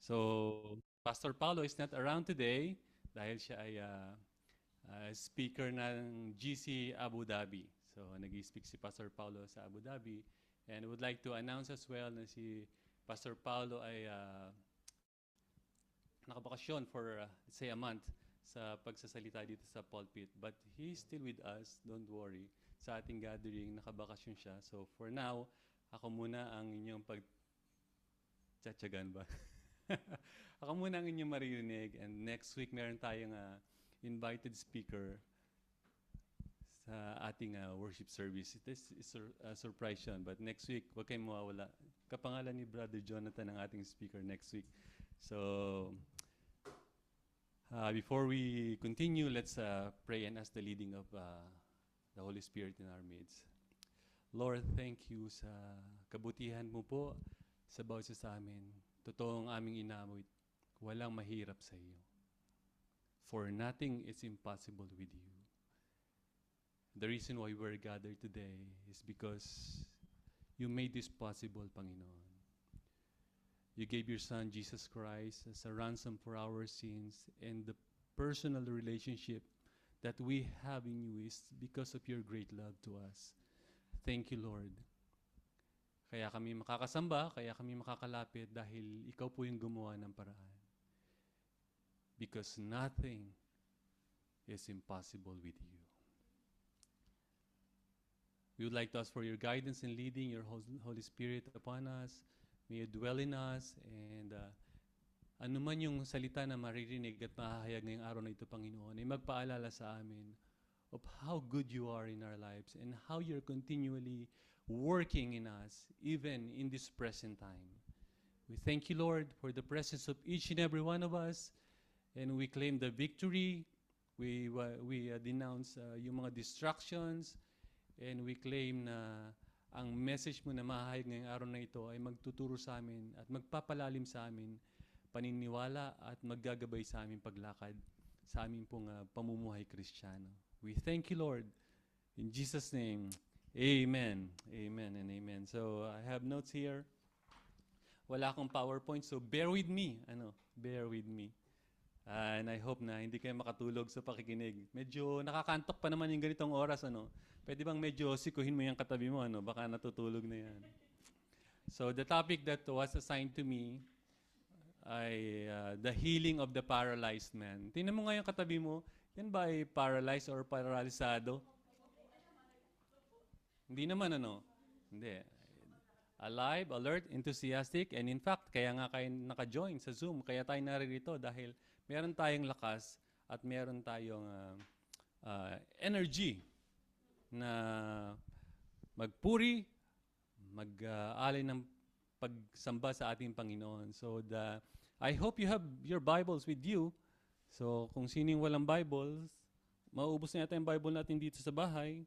So, Pastor Paulo is not around today dahil siya ay speaker ng GC Abu Dhabi. So, nag-speak si Pastor Paulo sa Abu Dhabi. And I would like to announce as well na si Pastor Paulo ay nakabakasyon for, let's say, a month sa pagsasalita dito sa pulpit. But he's still with us, don't worry. Sa ating gathering, nakabakasyon siya. So, for now, ako muna ang inyong pagtsatsagan ba? Ako muna ang inyong maririnig, and next week meron tayong invited speaker sa ating worship service. This is a surprise yun, but next week, huwag kayong mawawala. Kapangalan ni Brother Jonathan ang ating speaker next week. So, before we continue, let's pray and ask the leading of the Holy Spirit in our midst. Lord, thank you sa kabutihan mo po sa bawat isa sa amin. Totoong aming inamit, walang mahirap sa iyo. For nothing is impossible with you. The reason why we're gathered today is because you made this possible, Panginoon. You gave your Son, Jesus Christ, as a ransom for our sins, and the personal relationship that we have in you is because of your great love to us. Thank you, Lord. Kaya kami makakasamba, kaya kami makakalapit dahil ikaw po yung gumawa ng paraan. Because nothing is impossible with you. We would like to ask for your guidance in leading your Holy Spirit upon us. May you dwell in us, and ano man yung salita na maririnig at mahahayag ngayong araw na ito, Panginoon, ay magpaalala sa amin of how good you are in our lives and how you're continually working in us, even in this present time. We thank you, Lord, for the presence of each and every one of us, and we claim the victory. We denounce yung mga distractions, and we claim na ang message mo na mahahayag ngayong araw na ito ay magtuturo sa amin at magpapalalim sa amin paniniwala at maggagabay sa aming paglakad sa aming pong pamumuhay Kristiyano. We thank you, Lord. In Jesus' name, amen. Amen and amen. So, I have notes here. Wala akong PowerPoint, so bear with me. Bear with me. And I hope na hindi kayo makatulog sa pakikinig. Medyo nakakantok pa naman yung ganitong oras, Pwede bang medyo sikuhin mo yung katabi mo, Baka natutulog na yan. So, the topic that was assigned to me ay the healing of the paralyzed man. Tingnan mo nga yung katabi mo, yan ba ay paralyzed or paralisado? Hindi naman, Hindi. Alive, alert, enthusiastic, and in fact, kaya nga kayo naka-join sa Zoom, kaya tayo naririto dahil meron tayong lakas at meron tayong energy na magpuri, mag-alay ng pagsamba sa ating Panginoon. So, I hope you have your Bibles with you. So, kung sining walang Bibles, mauubos na yata yung Bible natin dito sa bahay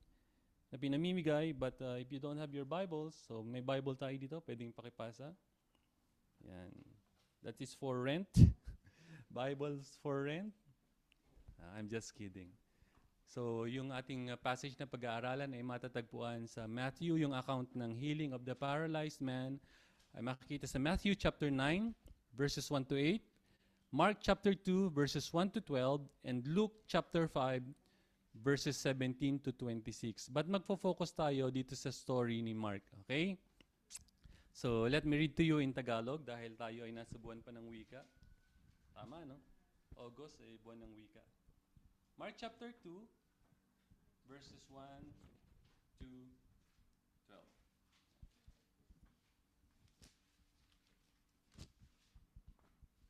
na pinamimigay. But if you don't have your Bibles, so may Bible tayo dito, pwedeng pakipasa. Yan. That is for rent. Bibles for rent. I'm just kidding. So, yung ating passage na pag-aaralan ay matatagpuan sa Matthew, yung account ng healing of the paralyzed man, ay makikita sa Matthew chapter 9, verses 1 to 8, Mark chapter 2, verses 1 to 12, and Luke chapter 5, verses 17 to 26. But magfo-focus tayo dito sa story ni Mark, okay? So, let me read to you in Tagalog dahil tayo ay nasa buwan pa ng wika. Tama, August ay buwan ng wika. Mark chapter 2, verses 1 to 12.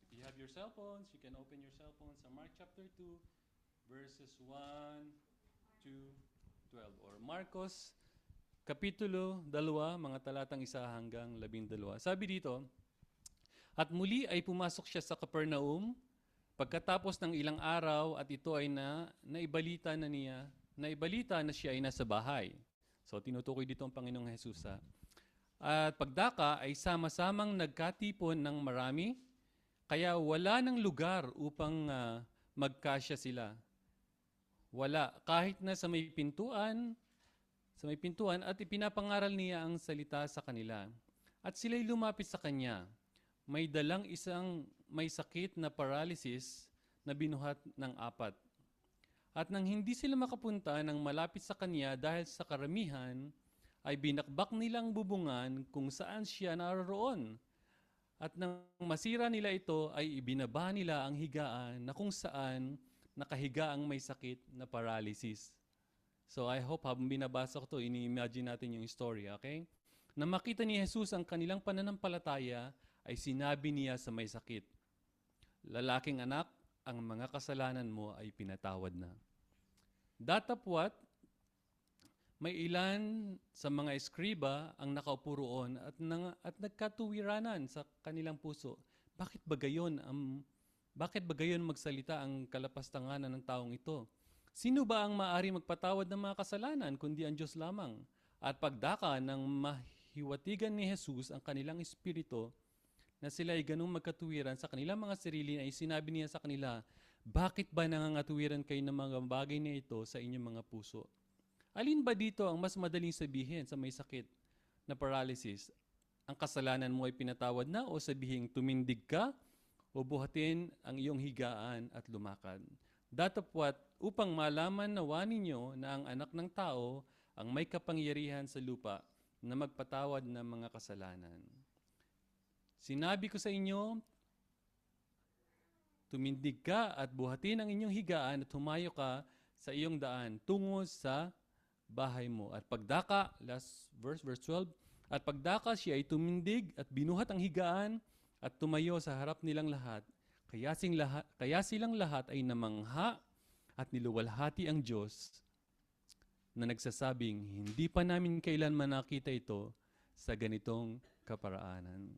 If you have your cell phones, you can open your cell phones sa Mark chapter 2, verses 1 to 12. Or Marcos, Kapitulo 2, mga talatang 1 hanggang 12. Sabi dito, at muli ay pumasok siya sa Capernaum, pagkatapos ng ilang araw at ito ay naibalita na siya ay nasa bahay. So tinutukoy dito ang Panginoong Jesus. At pagdaka ay sama-samang nagkatipon ng marami, kaya wala ng lugar upang magkasya sila. Wala, kahit na sa may pintuan at ipinapangaral niya ang salita sa kanila. At sila'y lumapit sa kanya. may dalang isang may sakit na paralysis na binuhat ng 4. At nang hindi sila makapunta ng malapit sa kanya dahil sa karamihan, ay binakbak nilang bubungan kung saan siya naroroon. At nang masira nila ito, ay ibinaba nila ang higaan na kung saan nakahiga ang may sakit na paralysis. So I hope habang binabasa ko ito, ini-imagine natin yung story, okay? Na makita ni Jesus ang kanilang pananampalataya, ay sinabi niya sa may sakit, "Lalaking anak, ang mga kasalanan mo ay pinatawad na." Datapwat, may ilan sa mga eskriba ang nakaupo roon at nagkatuwiranan sa kanilang puso. Bakit ba gayon magsalita ang kalapastanganan ng taong ito? Sino ba ang maaari magpatawad ng mga kasalanan kundi ang Diyos lamang? At pagdaka ng mahiwatigan ni Jesus ang kanilang espiritu, na sila ay ganung magkatuwiran sa kanilang mga sarili, ay sinabi niya sa kanila, "Bakit ba nangangatuwiran kayo ng mga bagay na ito sa inyong mga puso? Alin ba dito ang mas madaling sabihin sa may sakit na paralysis? Ang kasalanan mo ay pinatawad na, o sabihin tumindig ka o buhatin ang iyong higaan at lumakad?" Datapwat upang malaman nawa ninyo na ang Anak ng Tao ang may kapangyarihan sa lupa na magpatawad ng mga kasalanan. Sinabi ko sa inyo, tumindig ka at buhatin ang inyong higaan at humayo ka sa iyong daan tungo sa bahay mo. At pagdaka, last verse 12, at pagdaka siya ay tumindig at binuhat ang higaan at tumayo sa harap nilang lahat. Kaya silang lahat ay namangha at niluwalhati ang Diyos na nagsasabing, "Hindi pa namin kailanman nakita ito sa ganitong kaparaanan."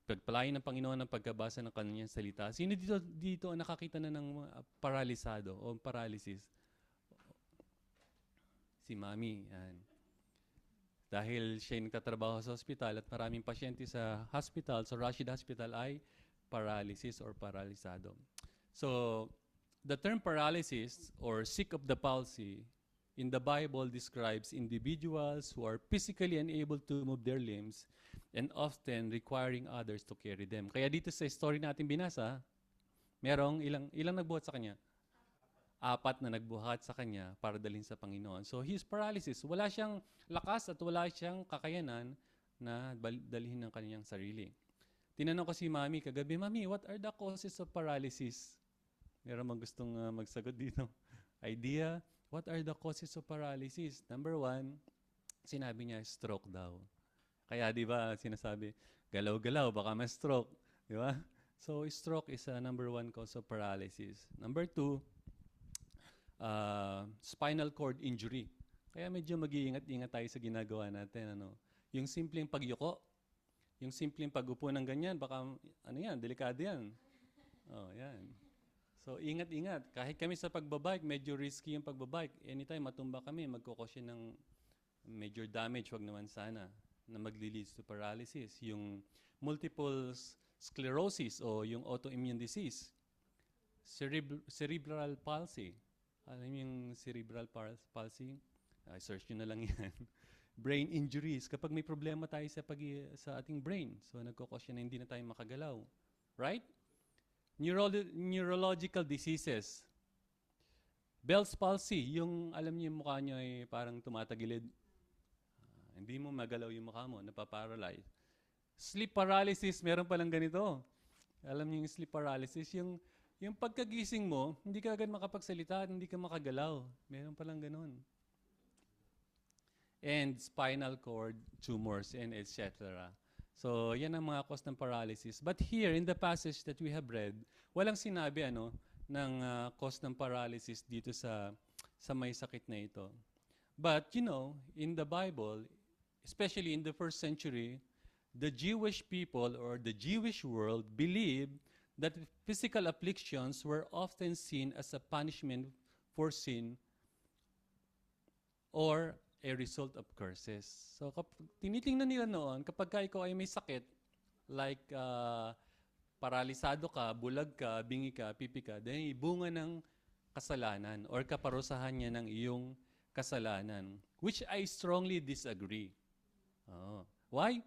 Pagpalain ng Panginoon ang pagkabasa ng kanyang salita. Sino dito ang nakakita na ng paralisado o paralysis? Si Mami. Yan. Dahil siya ay nagtatrabaho sa hospital at maraming pasyente sa hospital, sa Rashid Hospital, ay paralysis or paralisado. So, the term paralysis or sick of the palsy in the Bible describes individuals who are physically unable to move their limbs and often requiring others to carry them. Kaya dito sa story natin binasa, merong ilang nagbuhat sa kanya? 4 na nagbuhat sa kanya para dalhin sa Panginoon. So his paralysis, wala siyang lakas at wala siyang kakayanan na dalhin ng kanyang sarili. Tinanong ko si Mami kagabi, "Mami, what are the causes of paralysis?" Meron mang gustong magsagot dito. Idea, what are the causes of paralysis? Number 1, sinabi niya, stroke daw. Kaya di ba sinasabi, galaw-galaw, baka ma-stroke. Di ba? So stroke is a number 1 cause of paralysis. Number 2, spinal cord injury. Kaya medyo mag-iingat-ingat tayo sa ginagawa natin. Yung simpleng pagyuko, yung simpleng pag-upo ng ganyan, baka delikado yan. Yan. So ingat-ingat. Kahit kami sa pagbabike, medyo risky yung pagbabike. Anytime matumba kami, magkukos yun ng major damage, wag naman sana, na magli-leads to paralysis. Yung multiple sclerosis o yung autoimmune disease. Cerebral palsy. Alam mo yung cerebral palsy? Search nyo na lang yan. Brain injuries. Kapag may problema tayo sa ating brain, so nagkukos yan na hindi na tayo makagalaw. Right? Neurological diseases. Bell's palsy. Yung alam niyo yung mukha nyo ay parang tumatagilid. Hindi mo magalaw yung mukha mo, napaparalyze. Sleep paralysis, meron palang ganito. Alam niyo yung sleep paralysis, yung pagkagising mo, hindi ka agad makapagsalita at hindi ka makagalaw. Meron palang ganun. And spinal cord tumors and etc. So, yan ang mga cause ng paralysis. But here, in the passage that we have read, walang sinabi ng cause ng paralysis dito sa may sakit na ito. But, in the Bible, especially in the first century, the Jewish people or the Jewish world believed that physical afflictions were often seen as a punishment for sin or a result of curses. So, tinitingnan nila noon, kapag ikaw ay may sakit, like paralisado ka, bulag ka, bingi ka, pipi ka, then bunga ng kasalanan or kaparusahan niya ng iyong kasalanan, which I strongly disagree. Why?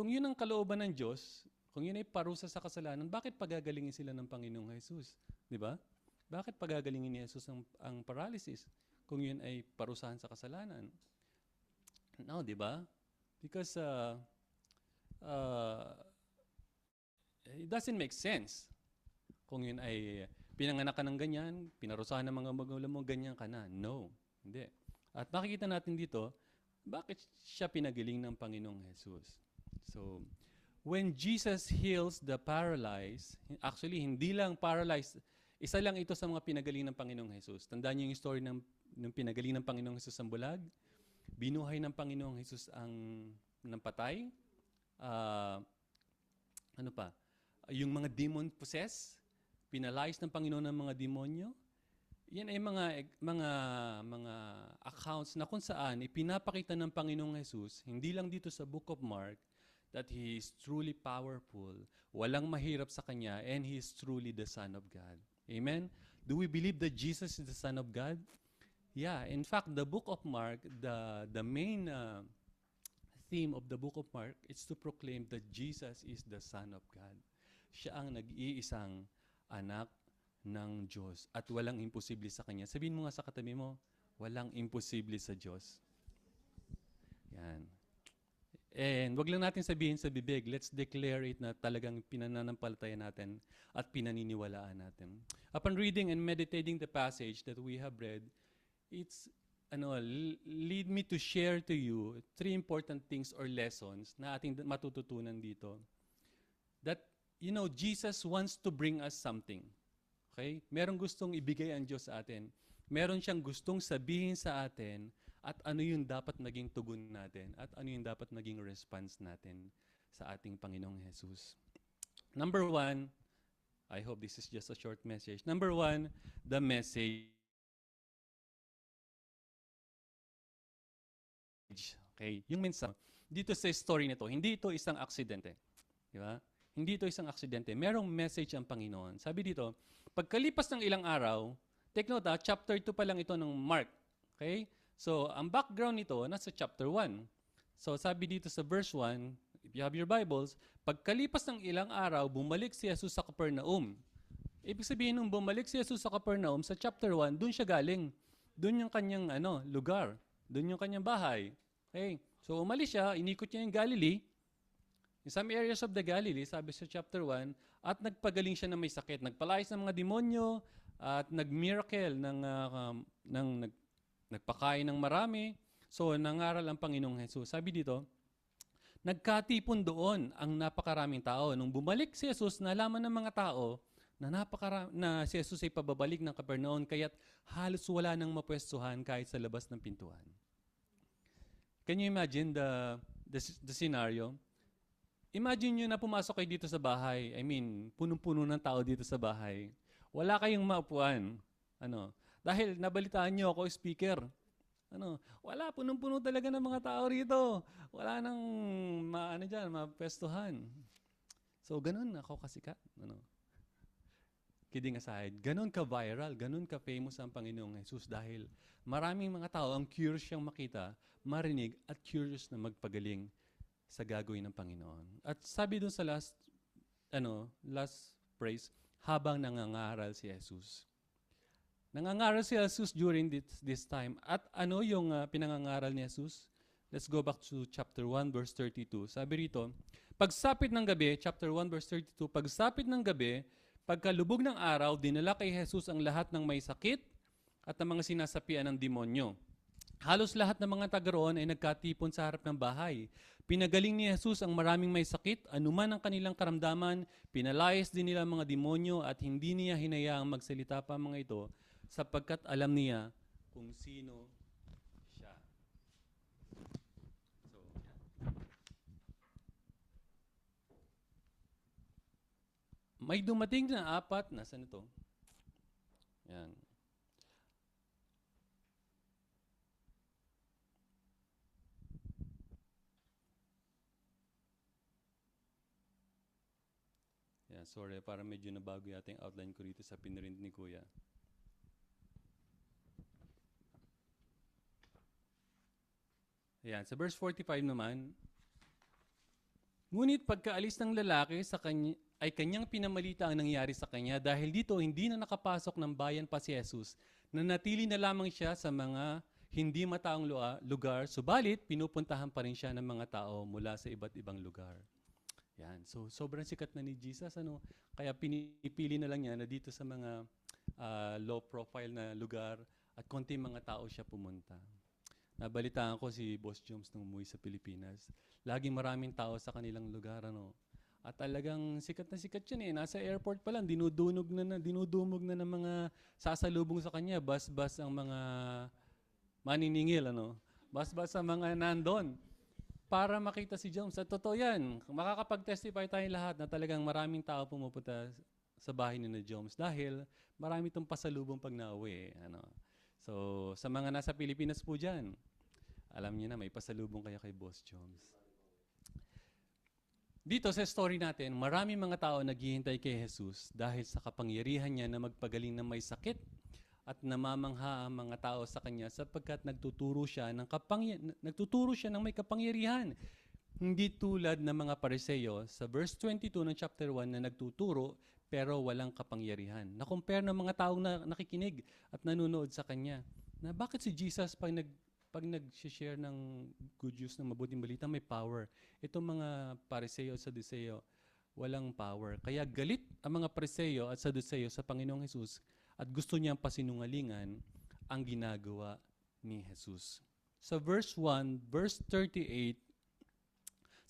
kung yun ang kalooban ng Diyos, kung yun ay parusa sa kasalanan, bakit pagagalingin sila ng Panginoong Jesus? Di ba? Bakit pagagalingin ni Jesus ang paralysis kung yun ay parusahan sa kasalanan? No, di ba? Because uh, it doesn't make sense. Kung yun ay pinanganak ka ng ganyan, pinarusahan ng mga magulang mo, ganyan ka na. No, hindi. At makikita natin dito, bakit siya pinagaling ng Panginoong Jesus? So, when Jesus heals the paralyzed, actually, hindi lang paralyzed, isa lang ito sa mga pinagaling ng Panginoong Jesus. Tandaan niyo yung story ng pinagaling ng Panginoong Jesus ang bulag, binuhay ng Panginoong Jesus ang patay, ano pa, yung mga demon possessed, pinalayas ng Panginoon ng mga demonyo. Yan ay mga accounts na kung saan ipinapakita ng Panginoong Jesus, hindi lang dito sa Book of Mark, that He is truly powerful, walang mahirap sa Kanya, and He is truly the Son of God. Amen? Do we believe that Jesus is the Son of God? Yeah. In fact, the Book of Mark, the main theme of the Book of Mark is to proclaim that Jesus is the Son of God. Siya ang nag-iisang anak ng Diyos at walang imposible sa Kanya. Sabihin mo nga sa katabi mo, walang imposible sa Diyos. Yan. And wag lang natin sabihin sa bibig, let's declare it na talagang pinananampalataya natin at pinaniniwalaan natin. Upon reading and meditating the passage that we have read, it's lead me to share to you 3 important things or lessons na ating matututunan dito. That, Jesus wants to bring us something. Okay? Merong gustong ibigay ang Diyos sa atin. Meron siyang gustong sabihin sa atin at ano yung dapat naging tugon natin at ano yung dapat naging response natin sa ating Panginoong Jesus. Number 1, I hope this is just a short message. Number 1, the message. Okay, yung mensahe. Dito sa story nito, hindi ito isang aksidente. Di ba? Hindi ito isang aksidente. Merong message ang Panginoon. Sabi dito, pagkalipas ng ilang araw, take note chapter 2 pa lang ito ng Mark. Okay? So, ang background nito, nasa chapter 1. So, sabi dito sa verse 1, if you have your Bibles, pagkalipas ng ilang araw, bumalik si Jesus sa Capernaum. Ibig sabihin, nung bumalik si Jesus sa Capernaum, sa chapter 1, doon siya galing. Doon yung kanyang lugar. Doon yung kanyang bahay. Okay? So, umalis siya, inikot niya yung Galilee. In some areas of the Galilee, sabi sa chapter 1, at nagpagaling siya na may sakit. Nagpalayas ng mga demonyo, at nag-miracle nagpakain ng marami. So, nangaral ang Panginoong Jesus. Sabi dito, nagkatipon doon ang napakaraming tao. Nung bumalik si Jesus, nalaman ng mga tao na si Jesus ay pababalik ng Capernaum, kaya't halos wala nang mapwestuhan kahit sa labas ng pintuan. Can you imagine the scenario? Imagine nyo na pumasok kayo dito sa bahay. I mean, punong-puno ng tao dito sa bahay. Wala kayong maupuan. Dahil nabalitaan nyo ako, speaker. Wala, punong-puno talaga ng mga tao rito. Wala nang mapwestuhan. So, ganun ako kasikat. Kidding aside, ganun ka-viral, ganun ka-famous ang Panginoong Jesus dahil maraming mga tao ang curious siyang makita, marinig, at curious na magpagaling sa gagawin ng Panginoon. At sabi dun sa last phrase, habang nangangaral si Jesus. Nangangaral si Jesus during this time. At ano yung pinangangaral ni Jesus? Let's go back to chapter 1, verse 32. Sabi rito, pagsapit ng gabi, chapter 1, verse 32, pagsapit ng gabi, pagkalubog ng araw, dinala kay Jesus ang lahat ng may sakit at ang mga sinasapian ng demonyo. Halos lahat ng mga taga roon ay nagkatipon sa harap ng bahay. Pinagaling ni Jesus ang maraming may sakit, anuman ang kanilang karamdaman, pinalayas din nila ang mga demonyo at hindi niya hinayaang magsalita pa mga ito sapagkat alam niya kung sino siya. So, may dumating na 4, nasaan ito? Yan. Yeah, sorry, para medyo nabago yata yung outline ko rito sa pinrint ni Kuya. Ayan, sa verse 45 naman, Ngunit pagkaalis ng lalaki sa kanya, ay kanyang pinamalita ang nangyari sa kanya dahil dito hindi na nakapasok ng bayan pa si Jesus. Nanatili na lamang siya sa mga hindi mataong lugar, subalit pinupuntahan pa rin siya ng mga tao mula sa iba't ibang lugar. Yan. So, sobrang sikat na ni Jesus. Kaya pinipili na lang niya na dito sa mga low profile na lugar at konti mga tao siya pumunta. Nabalitaan ko si Boss Jones nung umuwi sa Pilipinas. Laging maraming tao sa kanilang lugar. At talagang sikat na sikat yan eh. Nasa airport pa lang, dinudumog na ng mga sasalubong sa kanya. Bas-bas ang mga maniningil. Bas-bas ang mga nandon. Para makita si Jones. At totoo yan. Makakapag-testify tayong lahat na talagang maraming tao pumupunta sa bahay ni na Jones dahil marami itong pasalubong pag nauwi. So, sa mga nasa Pilipinas po dyan, alam niyo na, may pasalubong kayo kay Boss Jones. Dito sa story natin, maraming mga tao naghihintay kay Jesus dahil sa kapangyarihan niya na magpagaling ng may sakit at namamangha ang mga tao sa kanya sapagkat nagtuturo siya ng may kapangyarihan. Hindi tulad ng mga Pariseo sa verse 22 ng chapter 1 na nagtuturo pero walang kapangyarihan. Na-compare ng mga taong nakikinig at nanonood sa kanya. Na bakit si Jesus pag nag-share ng good news ng mabuting balita may power. Itong mga Pariseo at Saduseo walang power. Kaya galit ang mga Pariseo at Saduseo sa Panginoong Hesus at gusto niyang pasinungalingan ang ginagawa ni Jesus. Sa verse 1, verse 38,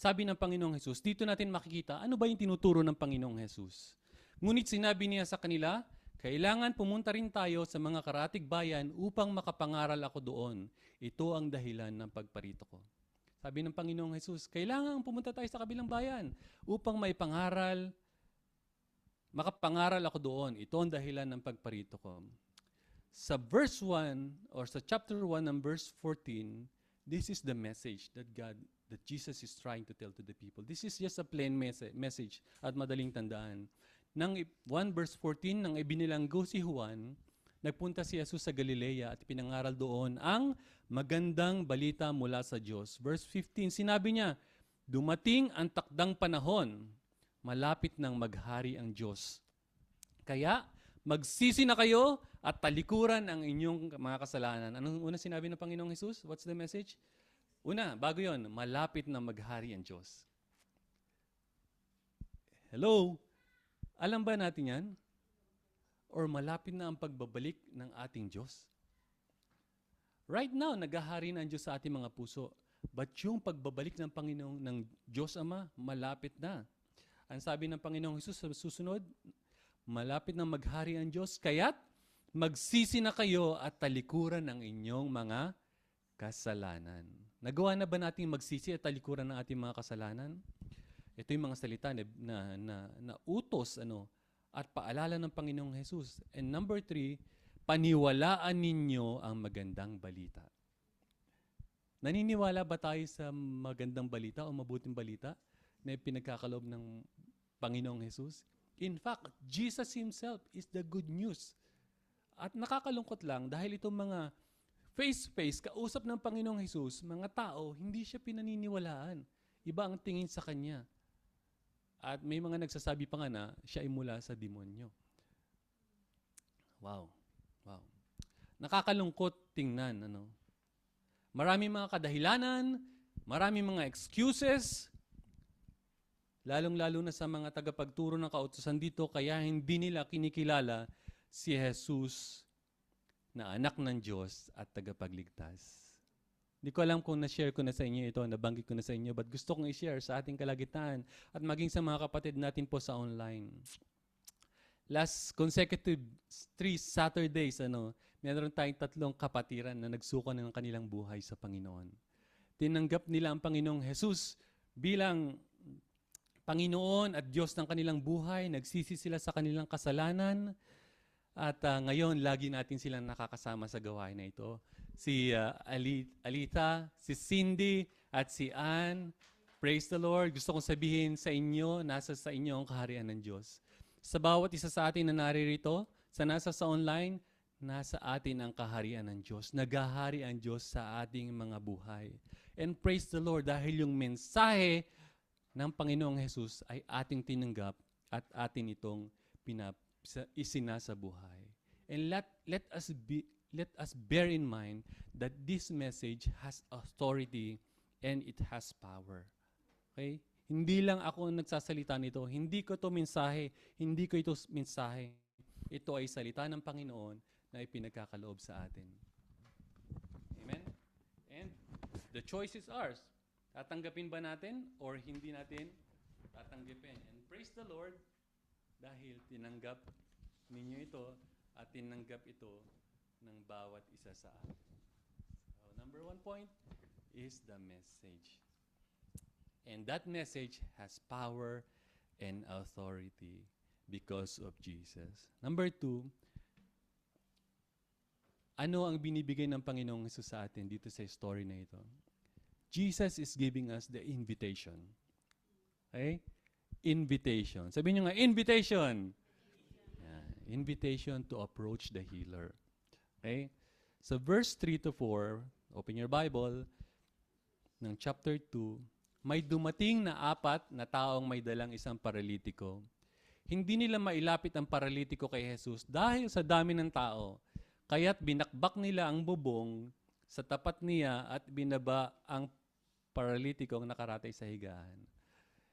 sabi ng Panginoong Hesus, dito natin makikita ano ba yung tinuturo ng Panginoong Hesus. Ngunit sinabi niya sa kanila, kailangan pumunta rin tayo sa mga karatig bayan upang makapangaral ako doon. Ito ang dahilan ng pagparito ko. Sabi ng Panginoong Hesus, kailangan pumunta tayo sa kabilang bayan upang may pangaral, makapangaral ako doon. Ito ang dahilan ng pagparito ko. Sa verse 1 or sa chapter 1 ng verse 14, this is the message that Jesus is trying to tell to the people. This is just a plain message at madaling tandaan. Nang 1 verse 14, nang ibinilanggo si Juan, nagpunta si Jesus sa Galilea at pinangaral doon ang magandang balita mula sa Diyos. Verse 15, sinabi niya, dumating ang takdang panahon, malapit nang maghari ang Diyos. Kaya, magsisi na kayo at talikuran ang inyong mga kasalanan. Anong una sinabi ng Panginoong Hesus? What's the message? Una, bago yon, malapit na maghari ang Diyos. Hello? Alam ba natin yan? Or malapit na ang pagbabalik ng ating Diyos? Right now, naghahari na ang Diyos sa ating mga puso. But yung pagbabalik ng Panginoong ng Diyos Ama, malapit na. Ang sabi ng Panginoong Hesus sa susunod, malapit na maghari ang Diyos, kaya't magsisi na kayo at talikuran ang inyong mga kasalanan. Nagawa na ba natin magsisi at talikuran ng ating mga kasalanan? Ito yung mga salita na utos at paalala ng Panginoong Hesus. And number 3, paniwalaan ninyo ang magandang balita. Naniniwala ba tayo sa magandang balita o mabuting balita na pinagkakaloob ng Panginoong Hesus? In fact, Jesus Himself is the good news. At nakakalungkot lang dahil itong mga face-to-face, kausap ng Panginoong Hesus, mga tao, hindi siya pinaniniwalaan. Iba ang tingin sa Kanya. At may mga nagsasabi pa nga na siya ay mula sa demonyo. Wow. Wow. Nakakalungkot tingnan. Maraming mga kadahilanan, maraming mga excuses, lalong-lalo na sa mga tagapagturo ng kautusan dito, kaya hindi nila kinikilala si Jesus na anak ng Diyos at tagapagligtas. Hindi ko alam kung na-share ko na sa inyo ito, nabanggit ko na sa inyo, but gusto kong i-share sa ating kalagitnaan at maging sa mga kapatid natin po sa online. Last consecutive 3 Saturdays, meron tayong 3 kapatiran na nagsuko ng kanilang buhay sa Panginoon. Tinanggap nila ang Panginoong Jesus bilang Panginoon at Diyos ng kanilang buhay, nagsisi sila sa kanilang kasalanan, at ngayon, lagi natin silang nakakasama sa gawain na ito. Si Alita, si Cindy, at si Ann. Praise the Lord. Gusto kong sabihin sa inyo, nasa sa inyo ang kaharian ng Diyos. Sa bawat isa sa atin na naririto, nasa sa online, nasa atin ang kaharian ng Diyos. Naghahari ang Diyos sa ating mga buhay. And praise the Lord dahil yung mensahe ng Panginoong Jesus ay ating tinanggap at atin itong isinasabuhay. And let us bear in mind that this message has authority and it has power. Okay? Hindi lang ako nagsasalita nito. Hindi ko ito mensahe. Hindi ko ito mensahe. Ito ay salita ng Panginoon na ipinagkakaloob sa atin. Amen? And the choice is ours. Tatanggapin ba natin or hindi natin tatanggapin? And praise the Lord dahil tinanggap ninyo ito at tinanggap ito ng bawat isa sa atin. So, number 1 point is the message. And that message has power and authority because of Jesus. Number 2, ano ang binibigay ng Panginoong Hesus sa atin dito sa story na ito? Jesus is giving us the invitation. Okay? Invitation. Sabihin nyo nga, invitation! Yeah. Invitation to approach the healer. Okay? So verse 3 to 4, open your Bible, ng chapter 2, may dumating na 4 na taong may dalang isang paralitiko. Hindi nila mailapit ang paralitiko kay Jesus dahil sa dami ng tao. Kaya't binakbak nila ang bubong sa tapat niya at binaba ang paralitikong nakaratay sa higaan.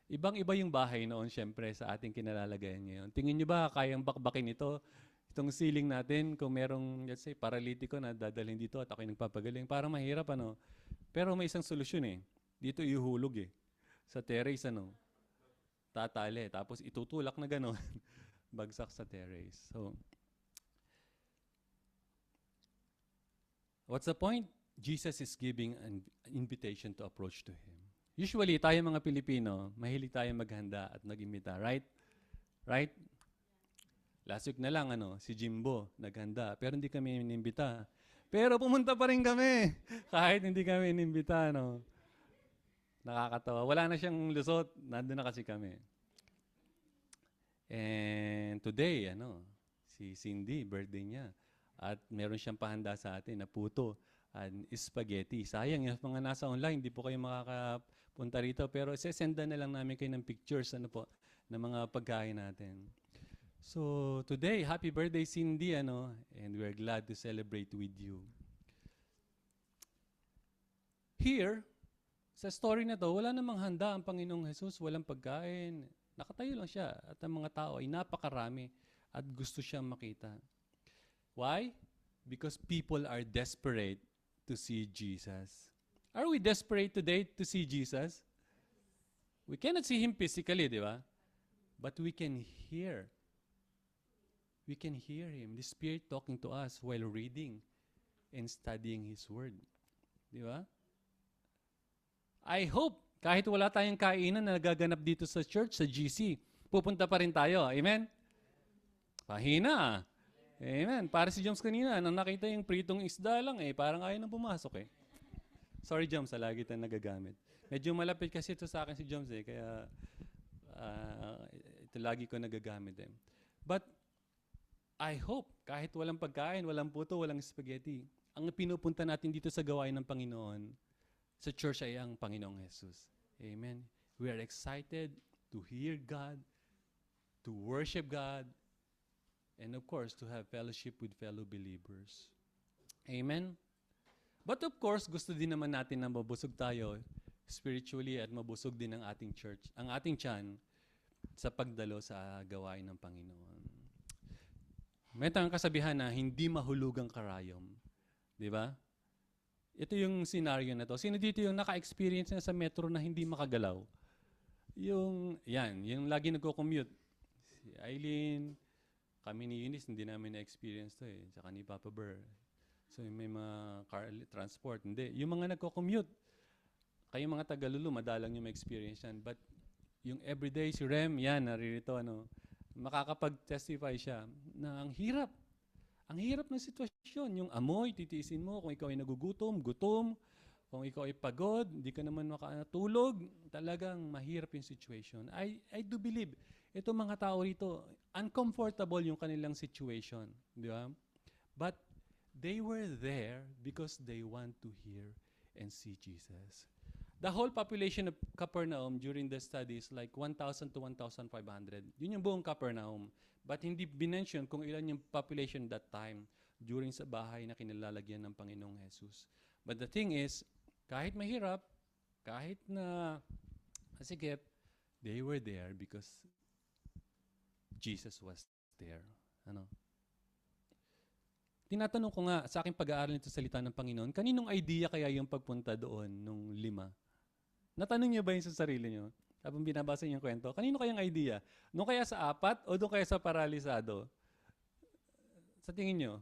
Ibang-iba yung bahay noon, syempre, sa ating kinalalagayan ngayon. Tingin nyo ba kayang bakbakin ito? Itong ceiling natin, kung merong, let's say, paralitiko na dadalhin dito at ako'y nagpapagaling, parang mahirap, ano? Pero may isang solusyon eh. Dito ihulog eh. Sa terrace, ano? Tatali. Tapos itutulak na gano'n. Bagsak sa terrace. So, what's the point? Jesus is giving an invitation to approach to Him. Usually, tayo mga Pilipino, mahilig tayo maghanda at mag-imbita, right? Right? Last week na lang, si Jimbo naghanda, pero hindi kami inimbita. Pero pumunta pa rin kami, kahit hindi kami inimbita, Nakakatawa. Wala na siyang lusot, nandun na kasi kami. And today, si Cindy, birthday niya. At meron siyang pahanda sa atin na puto and spaghetti. Sayang, yung mga nasa online, hindi po kayo makakapunta rito. Pero sesendan na lang namin kayo ng pictures, ng mga pagkain natin. So, today, happy birthday, Cindy, and we're glad to celebrate with you. Here, sa story na to, wala namang handa ang Panginoong Jesus, walang pagkain. Nakatayo lang siya at ang mga tao ay napakarami at gusto siyang makita. Why? Because people are desperate to see Jesus. Are we desperate today to see Jesus? We cannot see Him physically, di ba? But we can hear. We can hear Him, the Spirit talking to us while reading and studying His Word. Di ba? I hope, kahit wala tayong kainan na nagaganap dito sa church, sa GC, pupunta pa rin tayo. Amen? Pahina. Amen. Para si Joms kanina, nang nakita yung pritong isda lang, parang ayaw nang pumasok eh. Sorry Joms, lagi tayong nagagamit. Medyo malapit kasi ito sa akin si Joms kaya ito lagi ko nagagamit eh. But, I hope, kahit walang pagkain, walang puto, walang spaghetti, ang pinupunta natin dito sa gawain ng Panginoon, sa church ay ang Panginoong Jesus. Amen. We are excited to hear God, to worship God, and of course, to have fellowship with fellow believers. Amen. But of course, gusto din naman natin na mabusog tayo spiritually at mabusog din ang ating church, ang ating tiyan sa pagdalo sa gawain ng Panginoon. May tayong kasabihan na hindi mahulugang karayom. Di ba? Ito yung scenario na to. Sino dito yung naka-experience na sa metro na hindi makagalaw? Yung lagi nagko-commute. Si Eileen, kami ni Eunice, hindi namin na-experience to eh. Tsaka ni Papa Burr. So may mga car transport. Hindi. Yung mga nagko-commute, kayo mga taga-Lulu, madalang yung ma-experience yan. But yung everyday, si Rem, naririto, makakapag-testify siya na ang hirap. Ang hirap ng sitwasyon. Yung amoy, titiisin mo. Kung ikaw ay nagugutom, gutom. Kung ikaw ay pagod, hindi ka naman makatulog. Talagang mahirap yung situation. I do believe, ito mga tao rito, uncomfortable yung kanilang situation. Di ba? But they were there because they want to hear and see Jesus. The whole population of Capernaum during the study is like 1,000 to 1,500. Yun yung buong Capernaum. But hindi binention kung ilan yung population that time during sa bahay na kinilalagyan ng Panginoong Jesus. But the thing is, kahit mahirap, kahit na masikip, they were there because Jesus was there. Ano? Tinatanong ko nga sa aking pag-aaral nito salita ng Panginoon, kaninong idea kaya yung pagpunta doon nung 5? Natanong niyo ba yun sa sarili niyo? Habang binabasa niyo yung kwento, kanino kayang idea? Nung kaya sa 4 o doon kaya sa paralisado? Sa tingin niyo?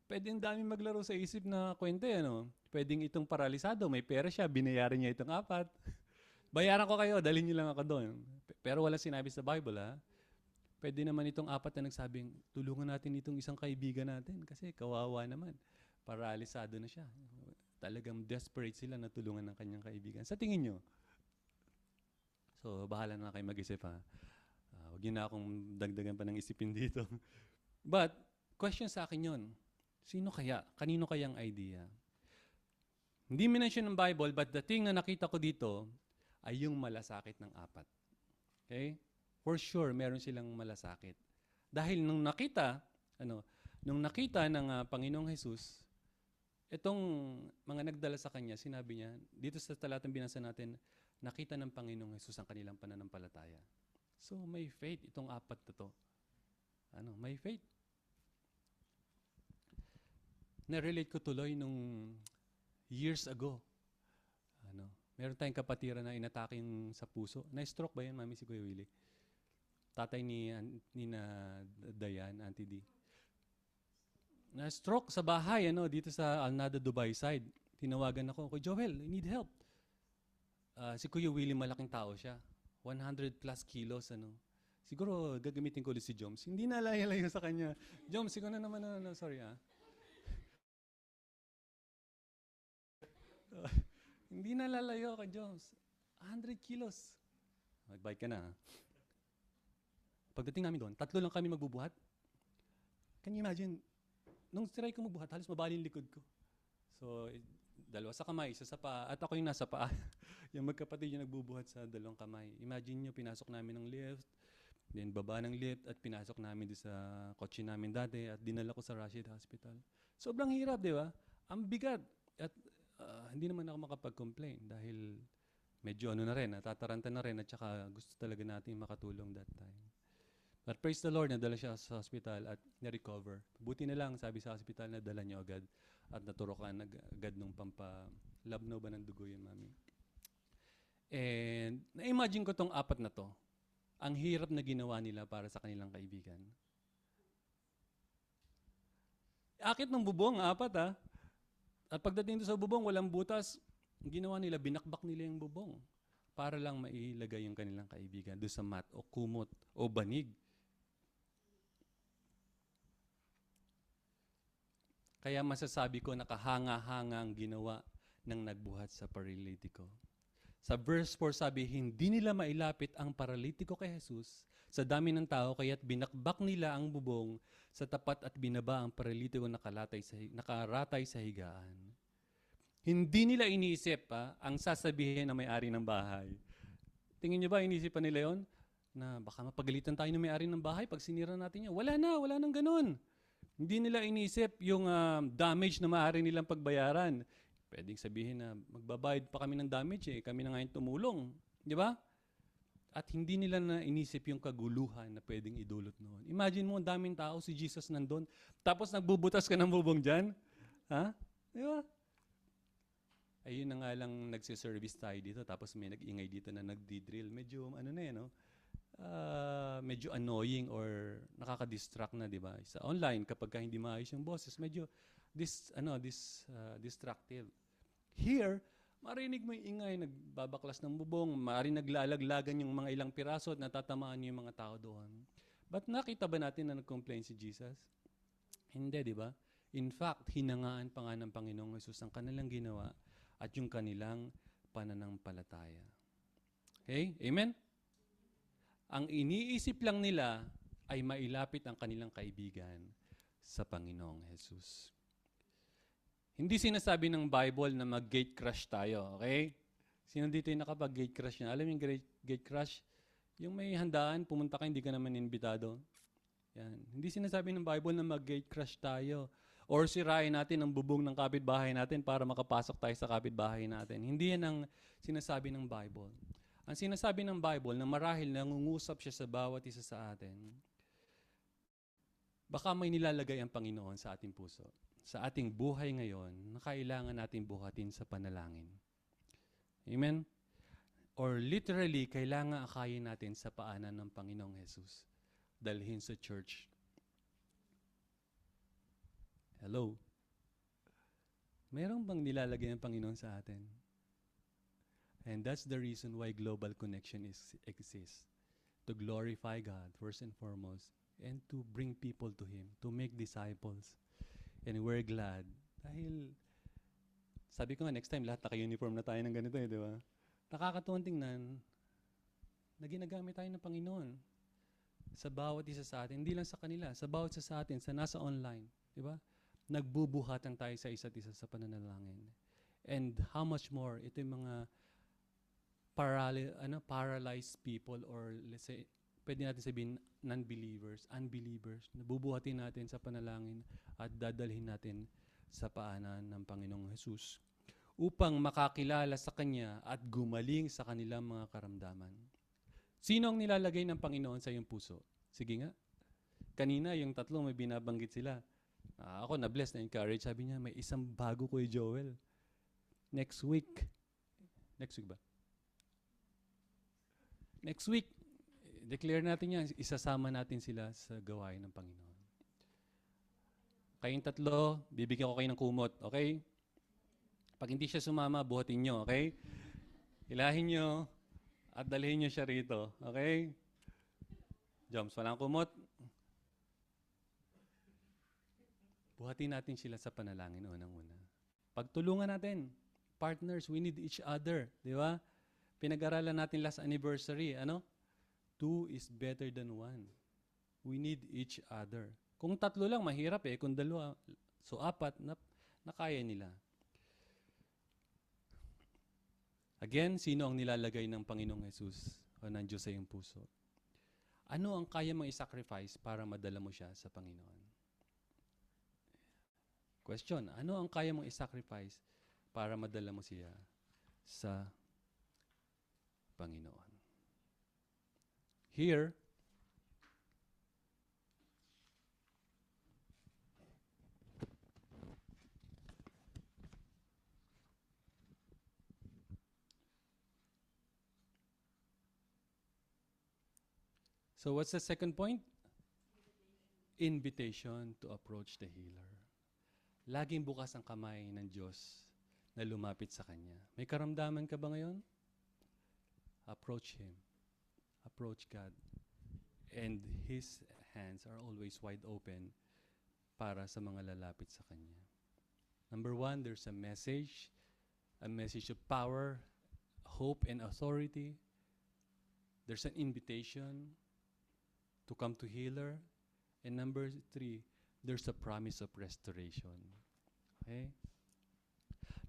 Pwedeng dami maglaro sa isip na kwento yan, no? Pwedeng itong paralisado, may pera siya, binayaran niya itong 4. Bayaran ko kayo, dalhin niyo lang ako doon. Pero wala sinabi sa Bible, ha? Pwede naman itong 4 na nagsabing, tulungan natin itong isang kaibigan natin kasi kawawa naman. Paralisado na siya. Talagang desperate sila na tulungan ng kanyang kaibigan. Sa tingin nyo? So, bahala na kayo mag-isip, ha? Huwag yun na akong dagdagan pa ng isipin dito. But, question sa akin yun. Sino kaya? Kanino kayang idea? Hindi minention ng Bible, but the thing na nakita ko dito ay yung malasakit ng 4. Okay? For sure, meron silang malasakit. Dahil nung nakita ng Panginoong Jesus, itong mga nagdala sa kanya, sinabi niya, dito sa talatang binasa natin, nakita ng Panginoong Jesus ang kanilang pananampalataya. So, may faith itong 4 na to. May faith. Na-relate ko tuloy nung years ago. Meron tayong kapatiran na inatake yung sa puso. Na-stroke ba yan, Mami, si Kuya Willie? Tatay ni na Dayan, Auntie D. Na-stroke sa bahay, dito sa Alnada, Dubai side. Tinawagan ako, Joel, I need help. Si Kuya Willie, malaking tao siya. 100 plus kilos, Siguro gagamitin ko ulit si Joms. Hindi na layo sa kanya. Joms, siguro na naman, sorry, Hindi na lalayo ka, Joms. 100 kilos. Mag-bike ka na, Pagdating namin doon, 3 lang kami magbubuhat. Can you imagine? Nung try ko magbuhat, halos mabali yung likod ko. So, 2 sa kamay, 1 sa paa, at ako yung nasa paa. Yung magkapatid yung nagbubuhat sa 2 kamay. Imagine nyo, pinasok namin ng lift, then baba ng lift, at pinasok namin doon sa kotse namin dati, at dinala ko sa Rashid Hospital. Sobrang hirap, di ba? Ang bigat. At hindi naman ako makapag-complain dahil medyo na rin, natataranta na rin, at saka gusto talaga natin makatulong that time. But praise the Lord, nadala siya sa hospital at na-recover. Buti na lang, sabi sa hospital, nadala niya agad at naturokan agad nung pampalabnaw ba ng dugo yun, Mami. And na-imagine ko tong 4 na to. Ang hirap na ginawa nila para sa kanilang kaibigan. Akit ng bubong, 4, ha? At pagdating doon sa bubong, walang butas. Ang ginawa nila, binakbak nila yung bubong para lang mailagay yung kanilang kaibigan doon sa mat o kumot o banig. Kaya masasabi ko, nakahanga-hanga ang ginawa ng nagbuhat sa paralitiko. Sa verse 4 sabi, hindi nila mailapit ang paralitiko kay Jesus sa dami ng tao, kaya't binakbak nila ang bubong sa tapat at binaba ang paralitiko nakaratay sa higaan. Hindi nila iniisip ang sasabihin ng may-ari ng bahay. Tingin niyo ba, iniisipan nila yon? Na baka mapagalitan tayo ng may-ari ng bahay pag sinira natin yan. Wala nang ganun. Hindi nila iniisip yung damage na maaari nilang pagbayaran. Pwedeng sabihin na magbabayad pa kami ng damage kami na ngayon tumulong. Di ba? At hindi nila na inisip yung kaguluhan na pwedeng idulot noon. Imagine mo, ang daming tao, si Jesus nandun, tapos nagbubutas ka ng bubong dyan. Ha? Di ba? Ayun na nga lang nagsiservice tayo dito, tapos may nag-ingay dito na nagdi-drill. Medyo, medyo annoying or nakaka-distract na, di ba? Sa online, kapag hindi maayos yung boses, medyo distractive. Here, marinig mo yung ingay, nagbabaklas ng bubong, maaaring naglalaglagan yung mga ilang piraso at natatamaan yung mga tao doon. But nakita ba natin na nag-complain si Jesus? Hindi, di ba? In fact, hinangaan pa nga ng Panginoong Jesus ang kanilang ginawa at yung kanilang pananampalataya. Okay? Amen? Ang iniisip lang nila ay mailapit ang kanilang kaibigan sa Panginoong Jesus. Hindi sinasabi ng Bible na mag-gate crush tayo, okay? Sino dito yung nakapag-gate crush na? Alam yung gate crush? Yung may handaan, pumunta ka, hindi ka naman invitado. Yan. Hindi sinasabi ng Bible na mag-gate crush tayo. Or sirain natin ang bubong ng kapitbahay natin para makapasok tayo sa kapitbahay natin. Hindi yan ang sinasabi ng Bible. Ang sinasabi ng Bible na marahil nangungusap siya sa bawat isa sa atin, baka may nilalagay ang Panginoon sa ating puso, sa ating buhay ngayon, na kailangan natin buhatin sa panalangin. Amen? Or literally, kailangan akayin natin sa paanan ng Panginoong Jesus. Dalhin sa church. Hello? Meron bang nilalagay ang Panginoon sa atin? And that's the reason why global connection exists. To glorify God, first and foremost, and to bring people to Him, to make disciples. And we're glad. Dahil, sabi ko nga, next time, lahat naka-uniform na tayo ng ganito, di ba? Nakakatuwang tingnan na ginagamit tayo ng Panginoon sa bawat isa sa atin. Hindi lang sa kanila, sa bawat isa sa atin, sa nasa online. Di ba? Nagbubuhatan tayo sa isa't isa sa pananalangin. And how much more, ito yung mga paralyzed people, or let's say, pwede natin sabihin non-believers, unbelievers, nabubuhatin natin sa panalangin at dadalhin natin sa paanan ng Panginoong Jesus upang makakilala sa Kanya at gumaling sa kanilang mga karamdaman. Sino ang nilalagay ng Panginoon sa iyong puso? Sige nga. Kanina, yung tatlo may binabanggit sila. Ako na-bless, na-encourage. Sabi niya, may isang bago Kuya Joel. Next week ba? Next week, declare natin yan, isasama natin sila sa gawain ng Panginoon. Kayong tatlo, bibigyan ko kayo ng kumot, okay? Pag hindi siya sumama, buhatin nyo, okay? Hilahin nyo at dalhin nyo siya rito, okay? Joms, walang kumot. Buhatin natin sila sa panalangin, unang-una. Pagtulungan natin. Partners, we need each other, di ba? Pinag-aralan natin last anniversary, ano? 2 is better than 1. We need each other. Kung 3 lang, mahirap eh. Kung 2, so 4, nakaya nila. Again, sino ang nilalagay ng Panginoong Jesus o ng Diyos sa iyong puso? Ano ang kaya mong i-sacrifice para madala mo siya sa Panginoon? Question, ano ang kaya mong i-sacrifice para madala mo siya sa Panginoon? Here, so what's the second point? Invitation to approach the healer. Laging bukas ang kamay ng Diyos na lumapit sa Kanya. May karamdaman ka ba ngayon? Approach Him. Approach God. And His hands are always wide open para sa mga lalapit sa Kanya. Number 1, there's a message of power, hope, and authority. There's an invitation to come to healer. And number 3, there's a promise of restoration. Okay?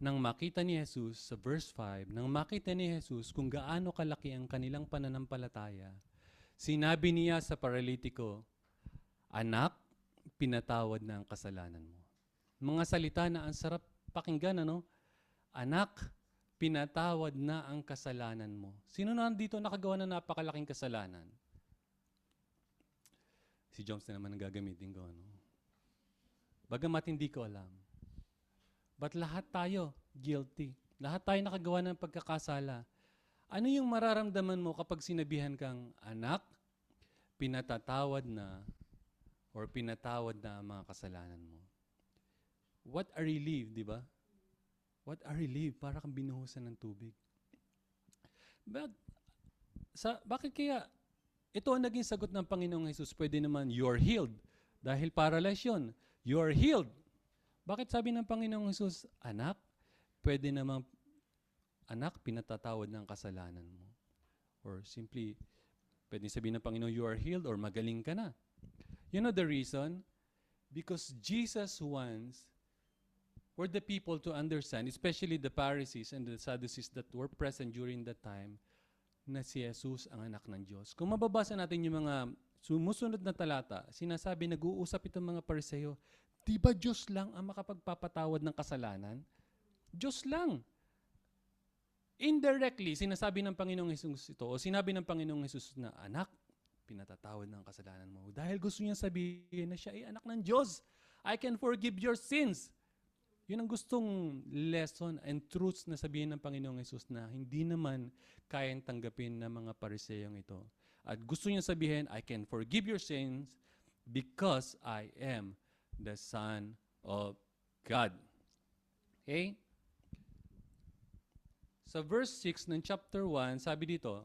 Nang makita ni Jesus, sa verse 5, nang makita ni Jesus kung gaano kalaki ang kanilang pananampalataya, sinabi niya sa paralitiko, "Anak, pinatawad na ang kasalanan mo." Mga salita na ang sarap pakinggan, ano? Anak, pinatawad na ang kasalanan mo. Sino na dito nakagawa ng napakalaking kasalanan? Si Joms na naman ang gagamitin ko, ano? Bagamat hindi ko alam. But lahat tayo guilty. Lahat tayo nakagawa ng pagkakasala. Ano yung mararamdaman mo kapag sinabihan kang, anak, pinatatawad na or pinatawad na ang mga kasalanan mo? What a relief, di ba? What a relief. Para kang binuhusan ng tubig. But, bakit kaya ito ang naging sagot ng Panginoong Jesus? Pwede naman, you're healed. Dahil paralyzed yun. You're healed. Bakit sabi ng Panginoong Jesus, anak, pwede namang, anak, pinatatawad ng kasalanan mo. Or simply, pwede sabihin ng Panginoon, you are healed or magaling ka na. You know the reason? Because Jesus wants for the people to understand, especially the Pharisees and the Sadducees that were present during that time, na si Jesus ang anak ng Diyos. Kung mababasa natin yung mga sumusunod na talata, sinasabi, nag-uusap itong mga Pariseo, di ba Diyos lang ang makapagpapatawad ng kasalanan? Diyos lang. Indirectly, sinasabi ng Panginoong Jesus ito, o sinabi ng Panginoong Jesus na, anak, pinatatawad ng kasalanan mo. Dahil gusto niya sabihin na siya ay anak ng Diyos. I can forgive your sins. Yun ang gustong lesson and truths na sabihin ng Panginoong Jesus na hindi naman kayang tanggapin ng mga Pariseyong ito. At gusto niya sabihin, I can forgive your sins because I am the Son of God. Okay? Sa verse 6 ng chapter 1, sabi dito,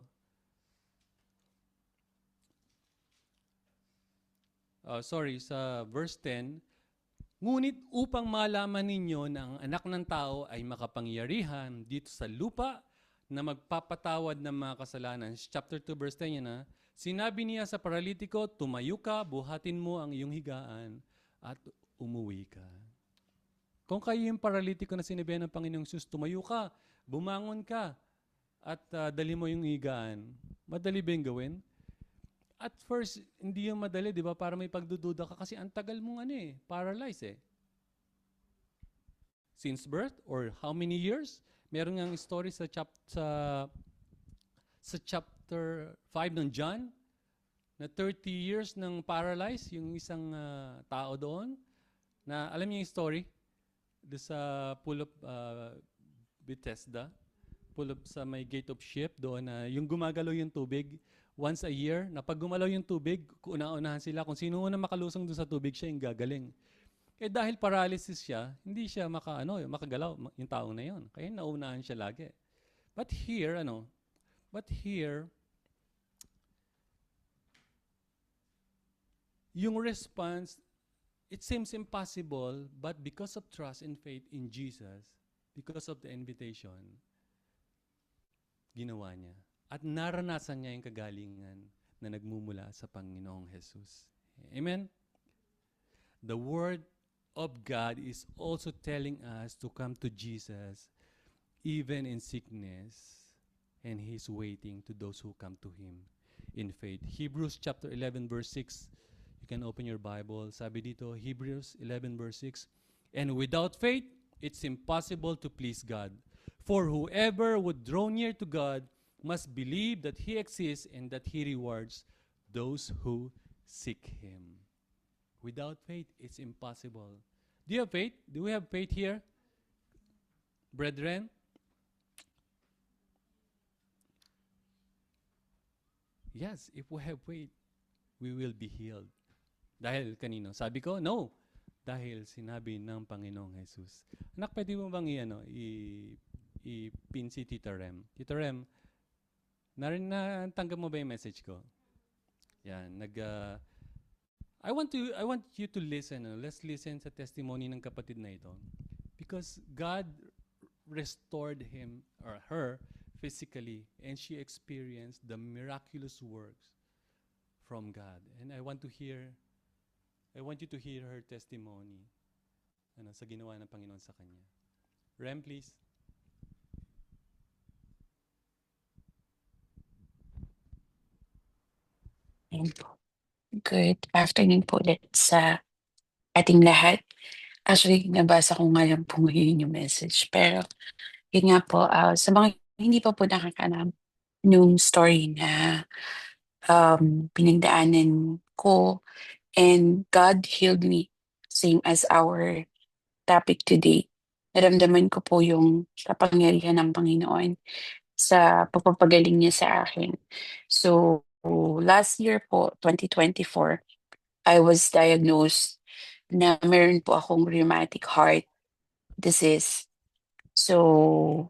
sa verse 10, ngunit upang malaman ninyo na ang anak ng tao ay makapangyarihan dito sa lupa na magpapatawad ng mga kasalanan. Chapter 2, verse 10 yan na, sinabi niya sa paralitiko, tumayo ka, buhatin mo ang iyong higaan at umuwi ka. Kung kayo yung paralitiko na sinabihan ng Panginoong Jesus, tumayo ka, bumangon ka, at dali mo yung higaan, madali ba yung gawin? At first, hindi yung madali, di ba? Para may pagdududa ka kasi ang tagal mong paralyzed Since birth or how many years? Meron ngang story sa chapter 5 ng John na 30 years ng paralyzed yung isang tao doon. Na alam niyo yung story? Doon sa Pool of Bethesda, Pool of sa may Gate of Ship doon na yung gumagalaw yung tubig once a year, na pag gumalaw yung tubig, una-unahan sila. Kung sino una makalusong doon sa tubig, siya yung gagaling. Eh dahil paralysis siya, hindi siya makagalaw yung taong na yon. Kaya naunahan siya lagi. But here, yung response, it seems impossible, but because of trust and faith in Jesus, because of the invitation, ginawa niya. At naranasan niya yung kagalingan na nagmumula sa Panginoong Jesus. Amen? The Word of God is also telling us to come to Jesus even in sickness, and He's waiting to those who come to Him in faith. Hebrews chapter 11 verse 6, you can open your Bible. Sabi dito, Hebrews 11 verse 6, and without faith, it's impossible to please God. For whoever would draw near to God must believe that He exists and that He rewards those who seek Him. Without faith, it's impossible. Do you have faith? Do we have faith here? Brethren? Yes, if we have faith, we will be healed. Dahil kanino? Sabi ko, no. Dahil sinabi ng Panginoong Jesus. Anak, pwede mo bang i-pin si Tita Rem? Tita Rem, natanggap mo ba yung message ko? Yan, I want you to listen. Let's listen sa testimony ng kapatid na ito. Because God restored him or her physically, and she experienced the miraculous works from God. And I want you to hear her testimony sa ginawa ng Panginoon sa kanya. Rem, please. Good afternoon po ulit sa ating lahat. Actually, nabasa ko nga lang po ngayon yung message. Pero, yun nga po, sa mga hindi pa po nakakalam nung story na pinagdaanan ko, and God healed me, same as our topic today. Naramdaman ko po yung kapangyarihan ng Panginoon sa pagpapagaling niya sa akin. So, last year po, 2024, I was diagnosed na meron po akong rheumatic heart disease. So,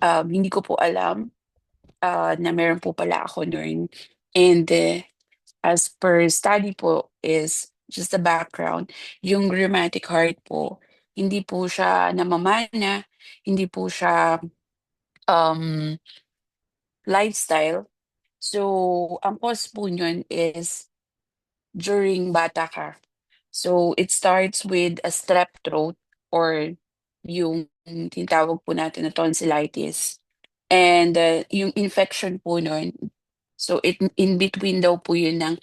hindi ko po alam na meron po pala ako noon. And as per study po is just the background, yung rheumatic heart po, hindi po siya namamana, hindi po siya um, lifestyle. So, ang cause po niyon is during bata ka. So, it starts with a strep throat or yung tinatawag po natin na tonsillitis. And yung infection po nun, so in between daw po yun ng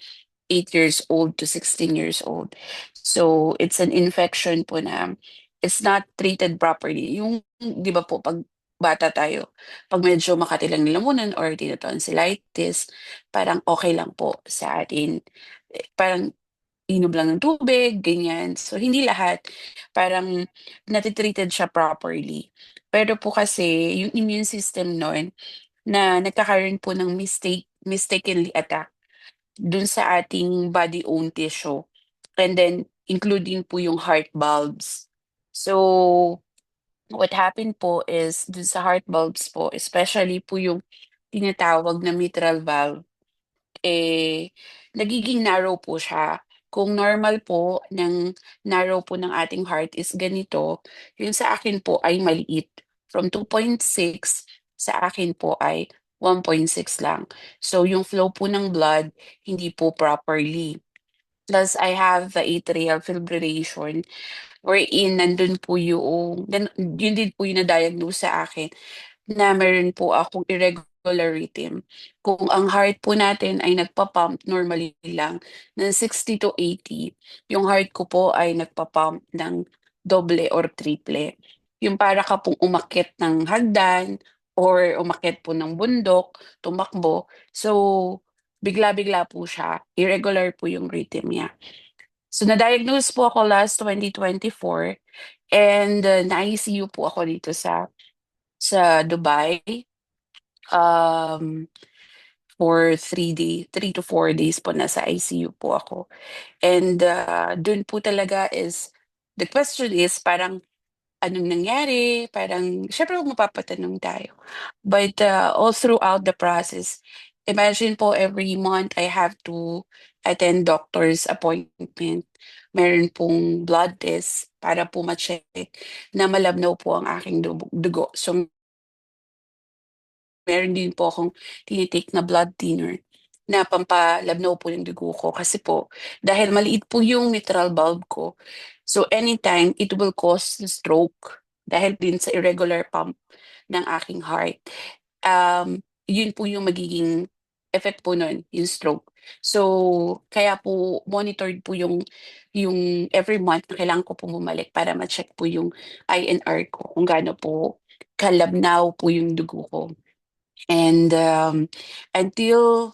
8 years old to 16 years old. So it's an infection po na it's not treated properly. Yung, di ba po, pag bata tayo, pag medyo makatilang lalamunan or tonsillitis, parang okay lang po sa atin. Parang inom lang ng tubig, ganyan. So, hindi lahat. Parang natitreated siya properly. Pero po kasi, yung immune system nun, na nagkakaroon po ng mistakenly attack dun sa ating body own tissue. And then, including po yung heart valves. So, what happened po is, dun sa heart valves po, especially po yung tinatawag na mitral valve, nagiging narrow po siya. Kung normal po ng narrow po ng ating heart is ganito, yung sa akin po ay maliit. From 2.6 sa akin po ay 1.6 lang. So yung flow po ng blood hindi po properly. Plus I have the atrial fibrillation wherein nandun po yun din po yung na-diagnose sa akin na meron po akong irregular rhythm. Kung ang heart po natin ay nagpa-pump normally lang ng 60 to 80, yung heart ko po ay nagpa-pump ng doble or triple. Yung para ka pong umakyat ng hagdan or umakyat po ng bundok, tumakbo. So, bigla-bigla po siya. Irregular po yung rhythm niya. So, na-diagnose po ako last 2024 and na-ICU po ako dito sa Dubai, um, for 3 to 4 days po nasa ICU po ako. And, dun po talaga is the question is parang, anong nangyari? Parang siyempre mapapatanong tayo. But, all throughout the process, imagine po every month I have to attend doctor's appointment. Meron pong blood test para po ma-check na malabnaw po ang aking dugo. So meron din po akong tini na blood thinner na pampalabnaw po ng dugo ko kasi po dahil maliit po yung mitral valve ko, so anytime it will cause stroke dahil din sa irregular pump ng aking heart. Yun po yung magiging effect po nun, yung stroke. So, kaya po monitored po yung every month na kailangan ko po bumalik para ma-check po yung INR ko kung gaano po kalabnaw po yung dugo ko. And, until,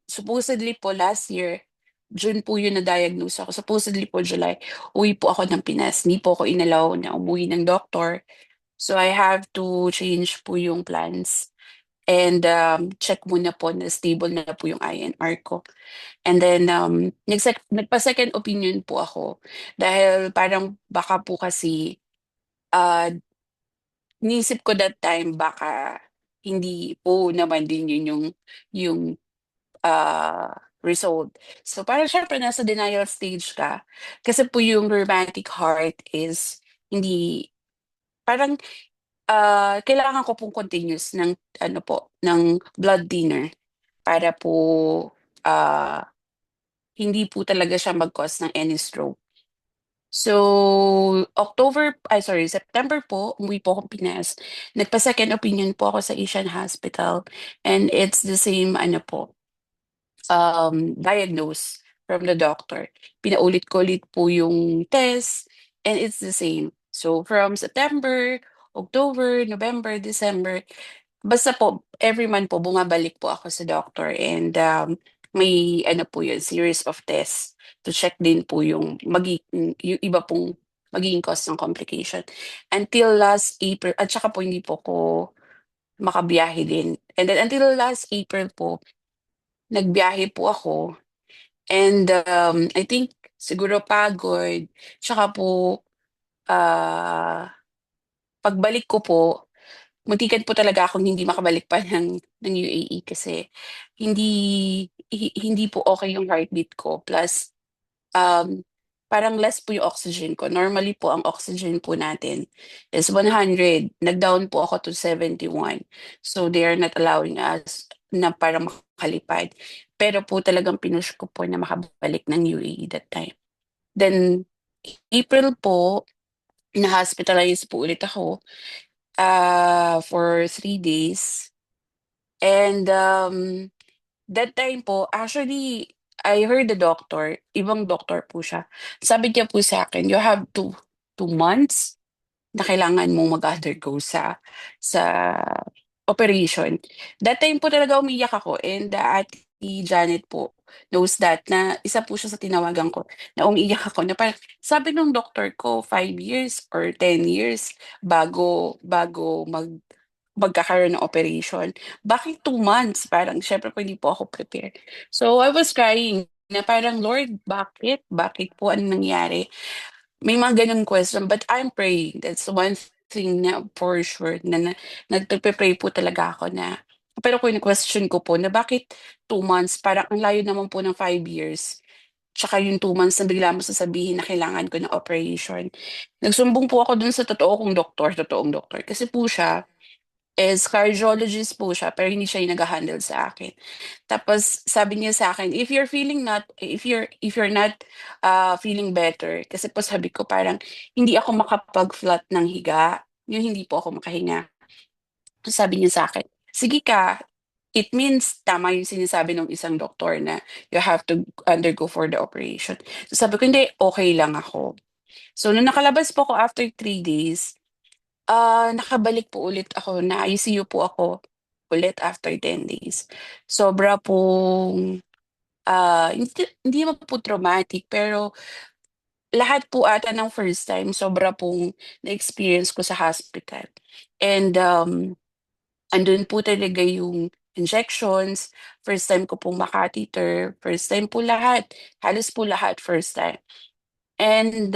supposedly po last year, June po yun na-diagnose ako. Supposedly po July, uwi po ako ng Pinas. Hindi po ako inallow na umuwi ng doktor. So I have to change po yung plans and, check muna po na stable na po yung INR ko. And then, nagpa-second opinion po ako dahil parang baka po kasi, ah, iniisip ko that time baka hindi po naman din yun yung, result. So parang siyempre nasa denial stage ka, kasi po yung rheumatic heart is hindi parang, kailangan ko pong continuous ng ano po, ng blood thinner para po, ah, hindi po talaga siya mag-cause ng any stroke. So, September po, umuwi po akong Pinas. Nagpa-second opinion po ako sa Asian Hospital and it's the same ano po, diagnose from the doctor. Pinaulit ko ulit po yung test and it's the same. So, from September, October, November, December, basta po every month po bumabalik po ako sa doctor and, may ano po yun, series of tests to check din po yung iba pong magiging cause ng complication. Until last April at saka po hindi po ako makabiyahe din. And then until last April po, nagbiyahe po ako and, I think siguro pagod tsaka po, ah, pagbalik ko po muntikan po talaga akong hindi makabalik pa ng UAE kasi hindi po okey yung heartbeat ko plus, um, parang less po yung oxygen ko. Normally po ang oxygen po natin is 100, nag-down po ako to 71. So they are not allowing us na parang makalipad. Pero po talagang pinush ko po na makabalik ng UAE that time. Then April po na-hospitalize po ulit ako for 3 days. And that time po, actually, I heard the doctor, ibang doctor po siya. Sabi niya po sa akin, you have 2 months na kailangan mong mag-undergo sa operation. That time po talaga umiyak ako, and Ate Janet po knows that na isa po siya sa tinawagan ko na umiiyak ako na parang sabi nung doktor ko 5 years or 10 years bago magkakaroon ng operation. Bakit 2 months? Parang siyempre po hindi po ako prepared. So I was crying na parang, Lord, bakit? Bakit po? Anong nangyari? May mga gano'ng question, but I'm praying. That's one thing na for sure na nagpe-pray po talaga ako na pero kine-question ko po na bakit 2 months, parang ang layo naman po ng 5 years. Tsaka yung 2 months na bigla mo sasabihin na kailangan ko ng operation. Nagsumbong po ako dun sa totoong doktor. Kasi po siya is cardiologist po siya, pero hindi siya yung nagha-handle sa akin. Tapos sabi niya sa akin, if you're not feeling better, kasi po sabi ko parang hindi ako makapag-flat ng higa, yung hindi po ako makahinga. So sabi niya sa akin, sige ka, it means tama yung sinasabi ng isang doktor na you have to undergo for the operation. So sabi ko, hindi, okay lang ako. So nung nakalabas po ako after 3 days, nakabalik po ulit ako, na-ICU po ako ulit after 10 days. Sobra pong, hindi naman po traumatic, pero lahat po ata ng first time sobra pong na-experience ko sa hospital. And, andun po talaga yung injections, first time ko pong makateter, first time po lahat, halos po lahat first time. And,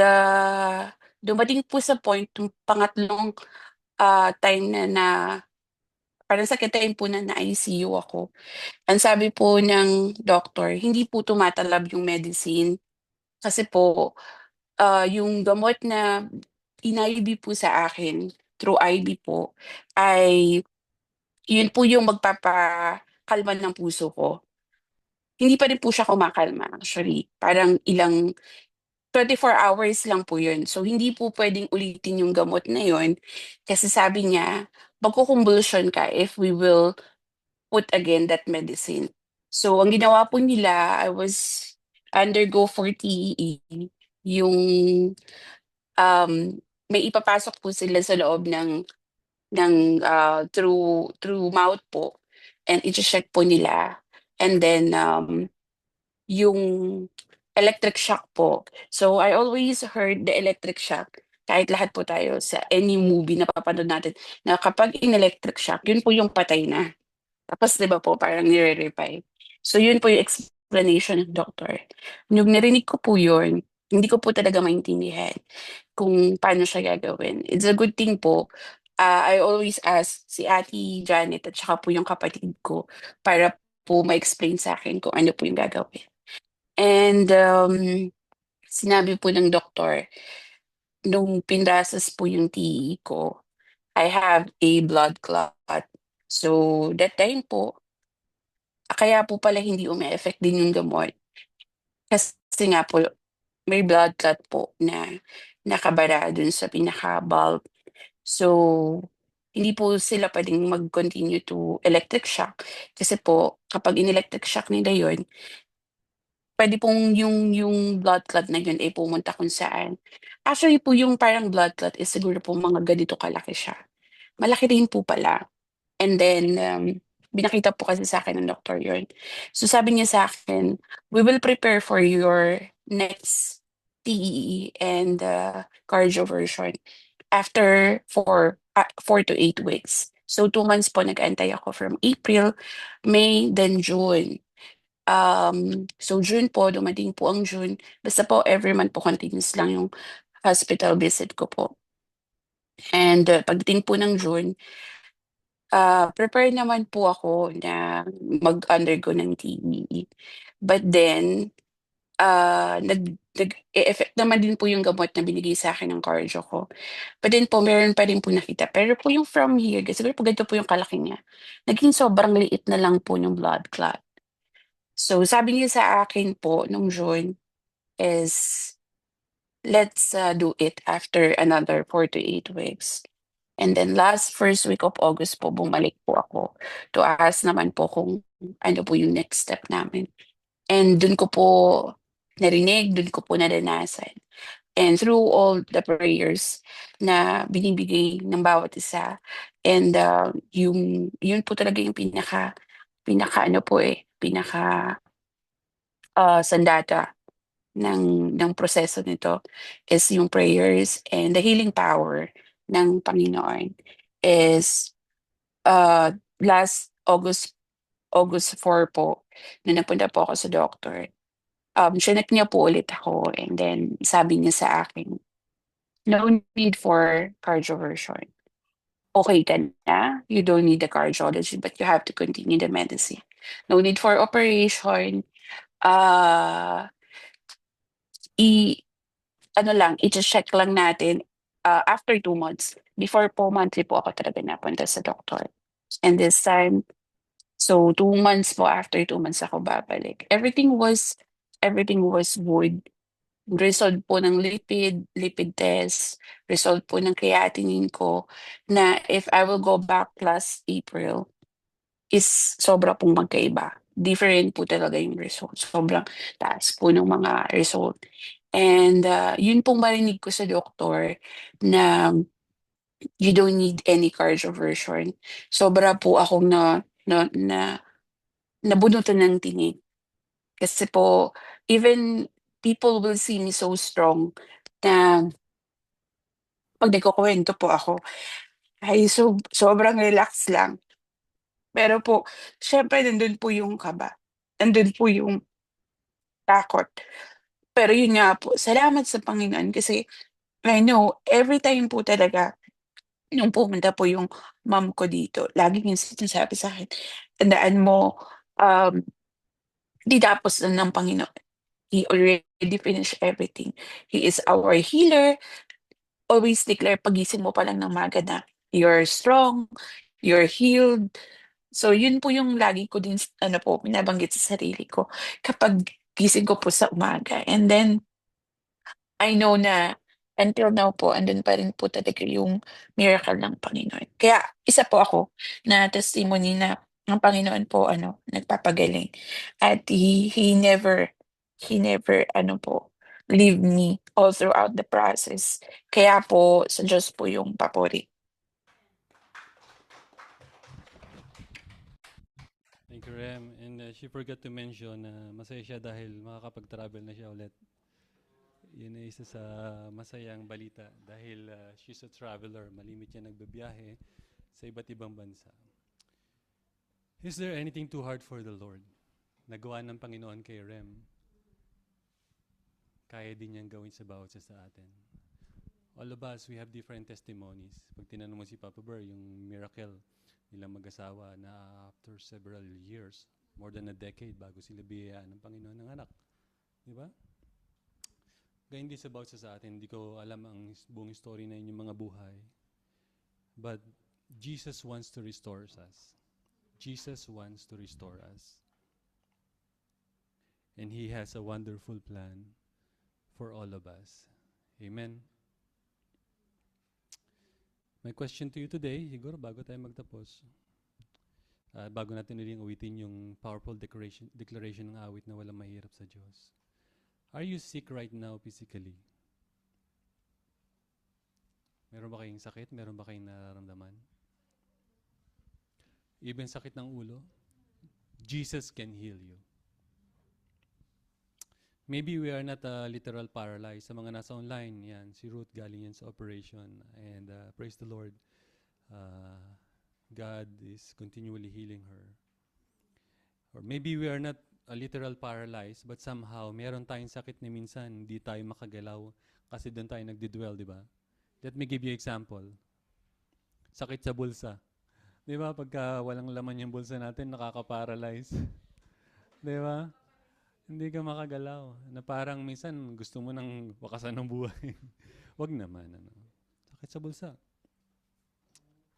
dumating po sa point yung pangatlong, time na parang sa time po na na-ICU ako. Ang sabi po ng doctor, hindi po tumatalab yung medicine kasi po, yung gamot na in-IV po sa akin through IV po ay yun po yung magpapakalma ng puso ko. Hindi pa rin po siya kumakalma actually, parang 24 hours lang po yun. So hindi po puwedeng ulitin yung gamot na yun kasi sabi niya magko-convulsion ka if we will put again that medicine. So ang ginawa po nila, I was undergo for TEE, yung, um, may ipapasok po sila sa loob through mouth po, and iche-check po nila, and then, yung electric shock po. So I always heard the electric shock, kahit lahat po tayo sa any movie na napapanood natin na kapag in-electric shock, yun po yung patay na. Tapos 'di ba po parang nire-revive. So yun po yung explanation ng doktor. Nung narinig ko po yun, hindi ko po talaga maintindihan kung paano siya gagawin. It's a good thing po, I always ask si Ate Janet at saka po yung kapatid ko para po ma-explain sa'kin kung ano po yung gagawin. And, sinabi po ng doktor nung pinrasas po yung TE ko, I have a blood clot. So that time po, kaya po pala hindi ume-effect din yung gamot kasi nga po may blood clot po na nakabara dun sa pinaka-valve. So, hindi po sila puwedeng mag-continue to electric shock kasi po kapag in-electric shock nila yun, puwede pong yung blood clot na yun ay pumunta kung saan. Actually po yung parang blood clot is siguro po mga ganito kalaki siya, malaki rin po pala. And then, pinakita po kasi sa'kin ng doktor yun. So sabi niya sa'kin, "We will prepare for your next TEE and, cardioversion after 4 to 8 weeks." So 2 months po nag-antay ako from April, May, then June. So June po, dumating po ang June, basta po every month po continuous lang yung hospital visit ko po. And, pagdating po ng June, prepare naman po ako na mag-undergo ng TEE. But then, nag-e-effect naman din po yung gamot na binigay sa'kin ng cardio ko. But then po meron pa rin po nakita, pero po yung from here, siguro po ganito po yung kalaki niya, naging sobrang liit na lang po yung blood clot. So sabi niya sa akin po nung June is let's do it after another 4 to 8 weeks. And then last first week of August po, bumalik po ako to ask naman po kung ano po yung next step namin. And dun ko po narinig, dun ko po naranasan. And through all the prayers na binibigay ng bawat isa, and yun po talaga yung pinaka ano po pinaka sandata ng proseso nito is yung prayers and the healing power ng Panginoon is last August 4 po, nung napunta po ako sa doctor, chineck niya po ulit ako and then sabi niya sa akin, "No need for cardioversion. Okey ka na, you don't need the cardiology but you have to continue the medicine. No need for operation, ah, i ano lang, iche-check lang natin, after 2 months." Before po, monthly po ako talaga napunta sa doktor. And this time, so 2 months po, after 2 months ako babalik. Everything was good. Result po ng lipid test, result po ng creatinine ko na if I will go back last April is sobra pong magkaiba. Different po talaga yung result. Sobrang taas po ng mga result. And yun pong marinig ko sa doktor na you don't need any cardioversion. Sobra po akong na nabunutan ng tinig. Kasi po, even people will see me so strong na 'pag nagkukuwento po ako ay sobrang relax lang. Pero po siyempre nandun po yung kaba, nandun po yung takot. Pero yun nga po, salamat sa Panginoon kasi I know everytime po talaga nung pumunta po yung mom ko dito, lagi niyang sinasabi sa'kin, "Tandaan mo, um, di tapos na ng Panginoon. He already finished everything. He is our healer." Always declare paggising mo pa lang ng maaga na, "You're strong, you're healed." So yun po yung lagi ko din ano po, binabanggit sa sarili ko kapag gising ko po sa umaga. And then I know na until now po andun pa rin po talaga yung miracle ng Panginoon. Kaya isa po ako na testimony na ang Panginoon po ano, nagpapagaling at he never ano po, leave me all throughout the process. Kaya po sa Diyos po yung papuri. Thank you, Rem. And she forgot to mention na masaya siya dahil makakapag-travel na siya ulit. Yun ay isa sa masayang balita dahil she's a traveler. Malimit siya nagbabiyahe sa iba't ibang bansa. Is there anything too hard for the Lord? Nagawa ng Panginoon kay Rem. Kaya din niyang gawin sa bawat isa sa atin. All of us, we have different testimonies. Pag tinanong mo si Papa Bear, yung miracle nilang mag-asawa na after several years, more than a decade bago sila biyayaan ng Panginoon ng anak. Di ba? Ganyan din sa bawat isa sa atin. Hindi ko alam ang buong story na inyong mga buhay. But Jesus wants to restore us. Jesus wants to restore us. And He has a wonderful plan for all of us. Amen. My question to you today, siguro bago tayo magtapos, bago natin uling uwitin yung powerful declaration ng awit na walang mahirap sa Diyos. Are you sick right now physically? Meron ba kayong sakit? Meron ba kayong nararamdaman? Even sakit ng ulo? Jesus can heal you. Maybe we are not literal paralyzed. Sa mga nasa online, yan, si Ruth galing yan sa operation. And praise the Lord, God is continually healing her. Or maybe we are not literal paralyzed, but somehow, meron tayong sakit na minsan, hindi tayo makagalaw kasi doon tayo nagdidwell, di ba? Let me give you example. Sakit sa bulsa. Di ba? Pagka walang laman yung bulsa natin, nakaka-paralyze. Di ba? Hindi ka makagalaw. Na parang minsan gusto mo nang wakasan ng buhay. Wag naman. Ano. Sakit sa bulsa.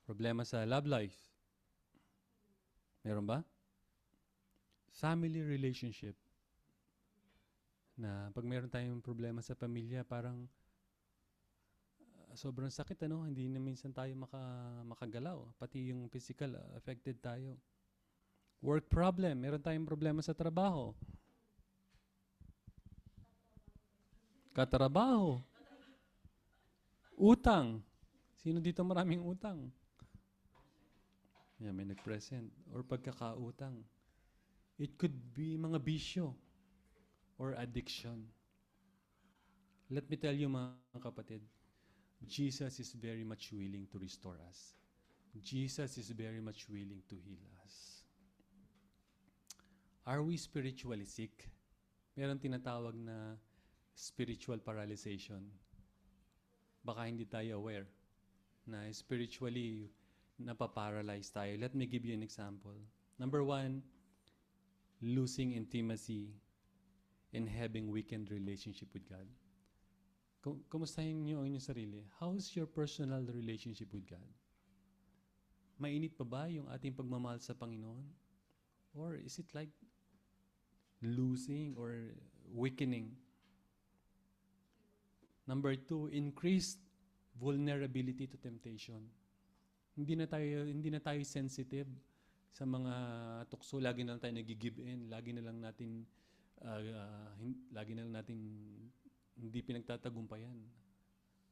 Problema sa love life. Meron ba? Family relationship. Na pag meron tayong problema sa pamilya, parang sobrang sakit, ano? Hindi na minsan tayo makagalaw. Pati yung physical, affected tayo. Work problem. Meron tayong problema sa trabaho. Katrabaho. Utang. Sino dito maraming utang? May nag-present. Or pagkakautang. It could be mga bisyo or addiction. Let me tell you, mga kapatid, Jesus is very much willing to restore us. Jesus is very much willing to heal us. Are we spiritually sick? Meron tinatawag na spiritual paralyzation. Baka hindi tayo aware na spiritually napaparalyze tayo. Let me give you an example. Number 1, losing intimacy and having weakened relationship with God. Kumustahin niyo ang inyong sarili? How's your personal relationship with God? Mainit pa ba yung ating pagmamahal sa Panginoon? Or is it like losing or weakening? Number 2, increased vulnerability to temptation. Hindi na tayo sensitive sa mga tukso. Lagi na lang tayo nag-give in. Lagi na lang natin hindi pinagtatagumpayan.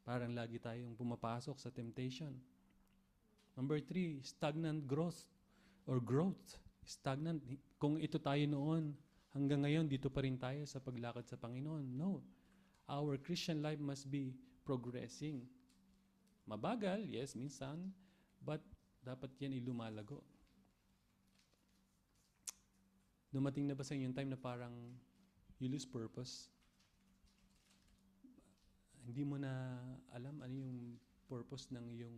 Parang lagi tayong pumapasok sa temptation. Number 3, stagnant growth. Stagnant. Kung ito tayo noon, hanggang ngayon, dito pa rin tayo sa paglakad sa Panginoon. No. Our Christian life must be progressing. Mabagal, yes, minsan, but dapat yan ilumalago. Dumating na ba sa inyo yung time na parang you lose purpose? Hindi mo na alam ano yung purpose ng iyong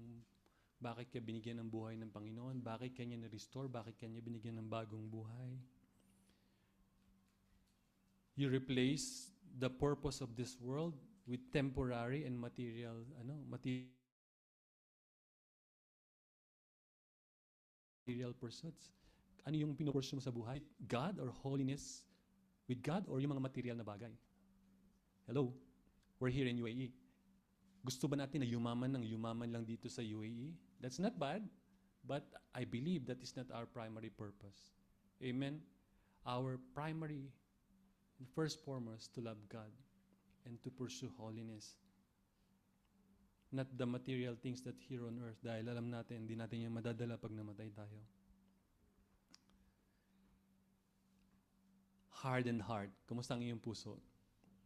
bakit ka binigyan ng buhay ng Panginoon, bakit kanya na-restore, bakit kanya binigyan ng bagong buhay. You replace the purpose of this world with temporary and material pursuits. Ano yung pinupursue mo sa buhay? God or holiness with God or yung mga material na bagay? Hello? We're here in UAE. Gusto ba natin na yumaman lang dito sa UAE? That's not bad, but I believe that is not our primary purpose. Amen? Our primary, first foremost, to love God and to pursue holiness. Not the material things that here on earth, dahil alam natin, hindi natin yung madadala pag namatay tayo. Hardened heart. Kumusta ang iyong puso?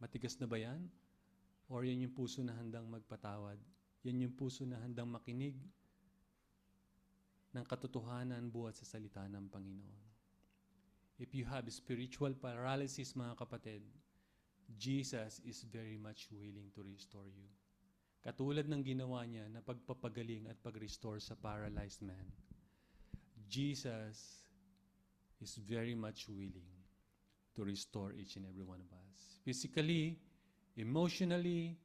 Matigas na ba yan? Or yan yung puso na handang magpatawad? Yan yung puso na handang makinig ng katotohanan buhat sa salita ng Panginoon. If you have spiritual paralysis, mga kapatid, Jesus is very much willing to restore you. Katulad ng ginawa niya na pagpapagaling at pag-restore sa paralyzed man, Jesus is very much willing to restore each and every one of us. Physically, emotionally,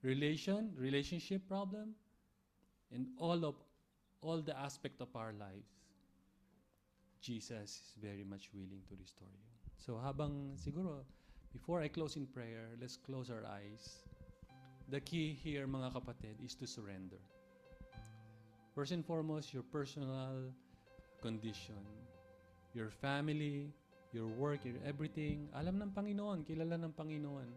relationship problem, and all the aspect of our lives, Jesus is very much willing to restore you. So before I close in prayer, let's close our eyes. The key here, mga kapatid, is to surrender. First and foremost, your personal condition, your family, your work, your everything. Alam ng Panginoon, kilala ng Panginoon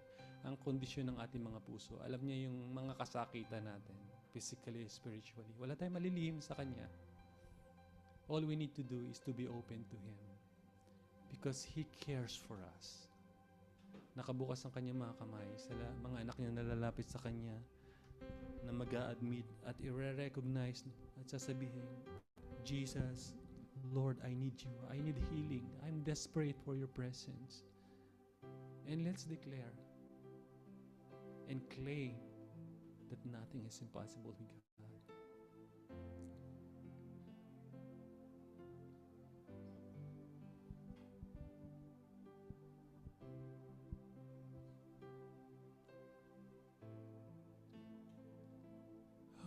ang kondisyon ng ating mga puso. Alam niya yung mga kasakitan natin, physically, spiritually. Wala tayong malilihim sa Kanya. All we need to do is to be open to Him because He cares for us. Nakabukas ang Kanyang mga kamay sa mga anak niya nalalapit sa Kanya na mag-a-admit at i-recognize at sasabihin, Jesus, Lord, I need you. I need healing. I'm desperate for your presence. And let's declare and claim that nothing is impossible with God.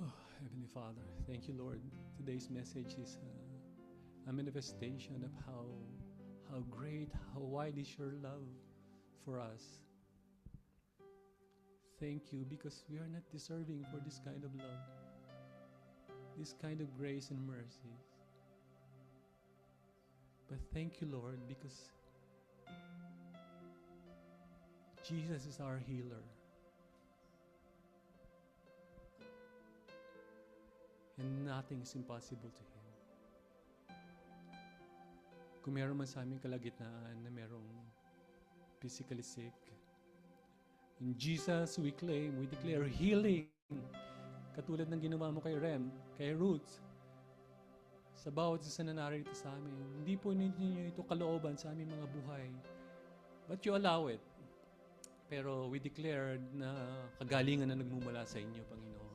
Oh, Heavenly Father, thank you, Lord. Today's message is a manifestation of how great, how wide is your love for us. thank you because we are not deserving for this kind of love, this kind of grace and mercy. But thank you, Lord, because Jesus is our healer. And nothing is impossible to Him. Kung meron man sa aming kalagitnaan na merong physically sick, in Jesus we claim, we declare healing. Katulad ng ginawa mo kay Rem, kay Ruth, sa bawat isa na narito sa amin. Hindi po ninyo ito kalooban sa aming mga buhay. But you allow it. Pero we declare na kagalingan na nagmumula sa inyo, Panginoon.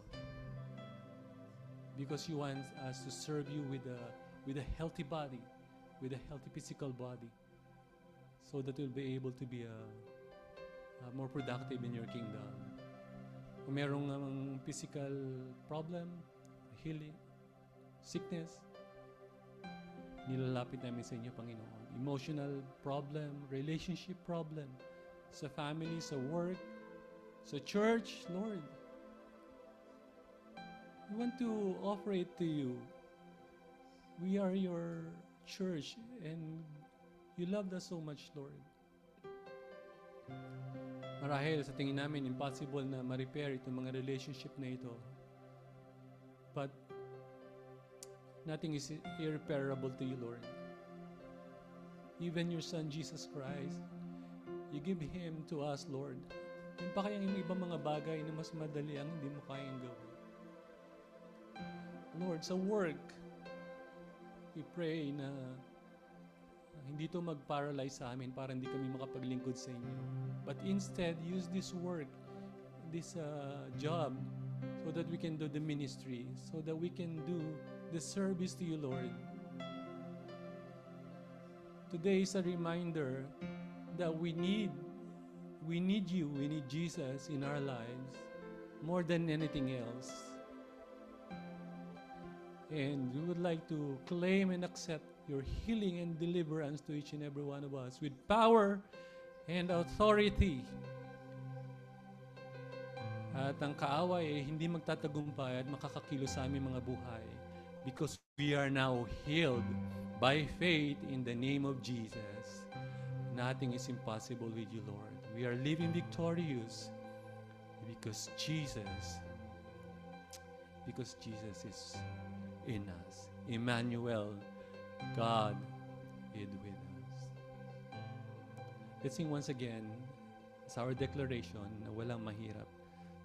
Because you want us to serve you with a healthy body, with a healthy physical body, so that we'll be able to be more productive in your kingdom. Kung merong physical problem, healing, sickness, nilalapit namin sa inyo, Panginoon. Emotional problem, relationship problem, sa family, sa work, sa church, Lord. We want to offer it to you. We are your church and you loved us so much, Lord. Marahil sa tingin namin impossible na ma-repair itong mga relationship na ito. But nothing is irreparable to you, Lord. Even your Son, Jesus Christ, you give Him to us, Lord. Yung pa kayang ibang mga bagay na mas madali ang hindi mo kayang gawin. Lord, sa work, we pray na hindi to mag-paralyze sa amin para hindi kami makapaglingkod sa inyo. But instead, use this work, this job, so that we can do the ministry, so that we can do the service to you, Lord. Today is a reminder that we need you, we need Jesus in our lives more than anything else. And we would like to claim and accept your healing and deliverance to each and every one of us with power and authority. At ang kaaway ay hindi magtatagumpay at makakakilos sa aming mga buhay because we are now healed by faith in the name of Jesus. Nothing is impossible with you, Lord. We are living victorious because Jesus is in us. Emmanuel, God is with us. Let's sing once again as our declaration na walang mahirap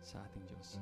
sa ating Diyos.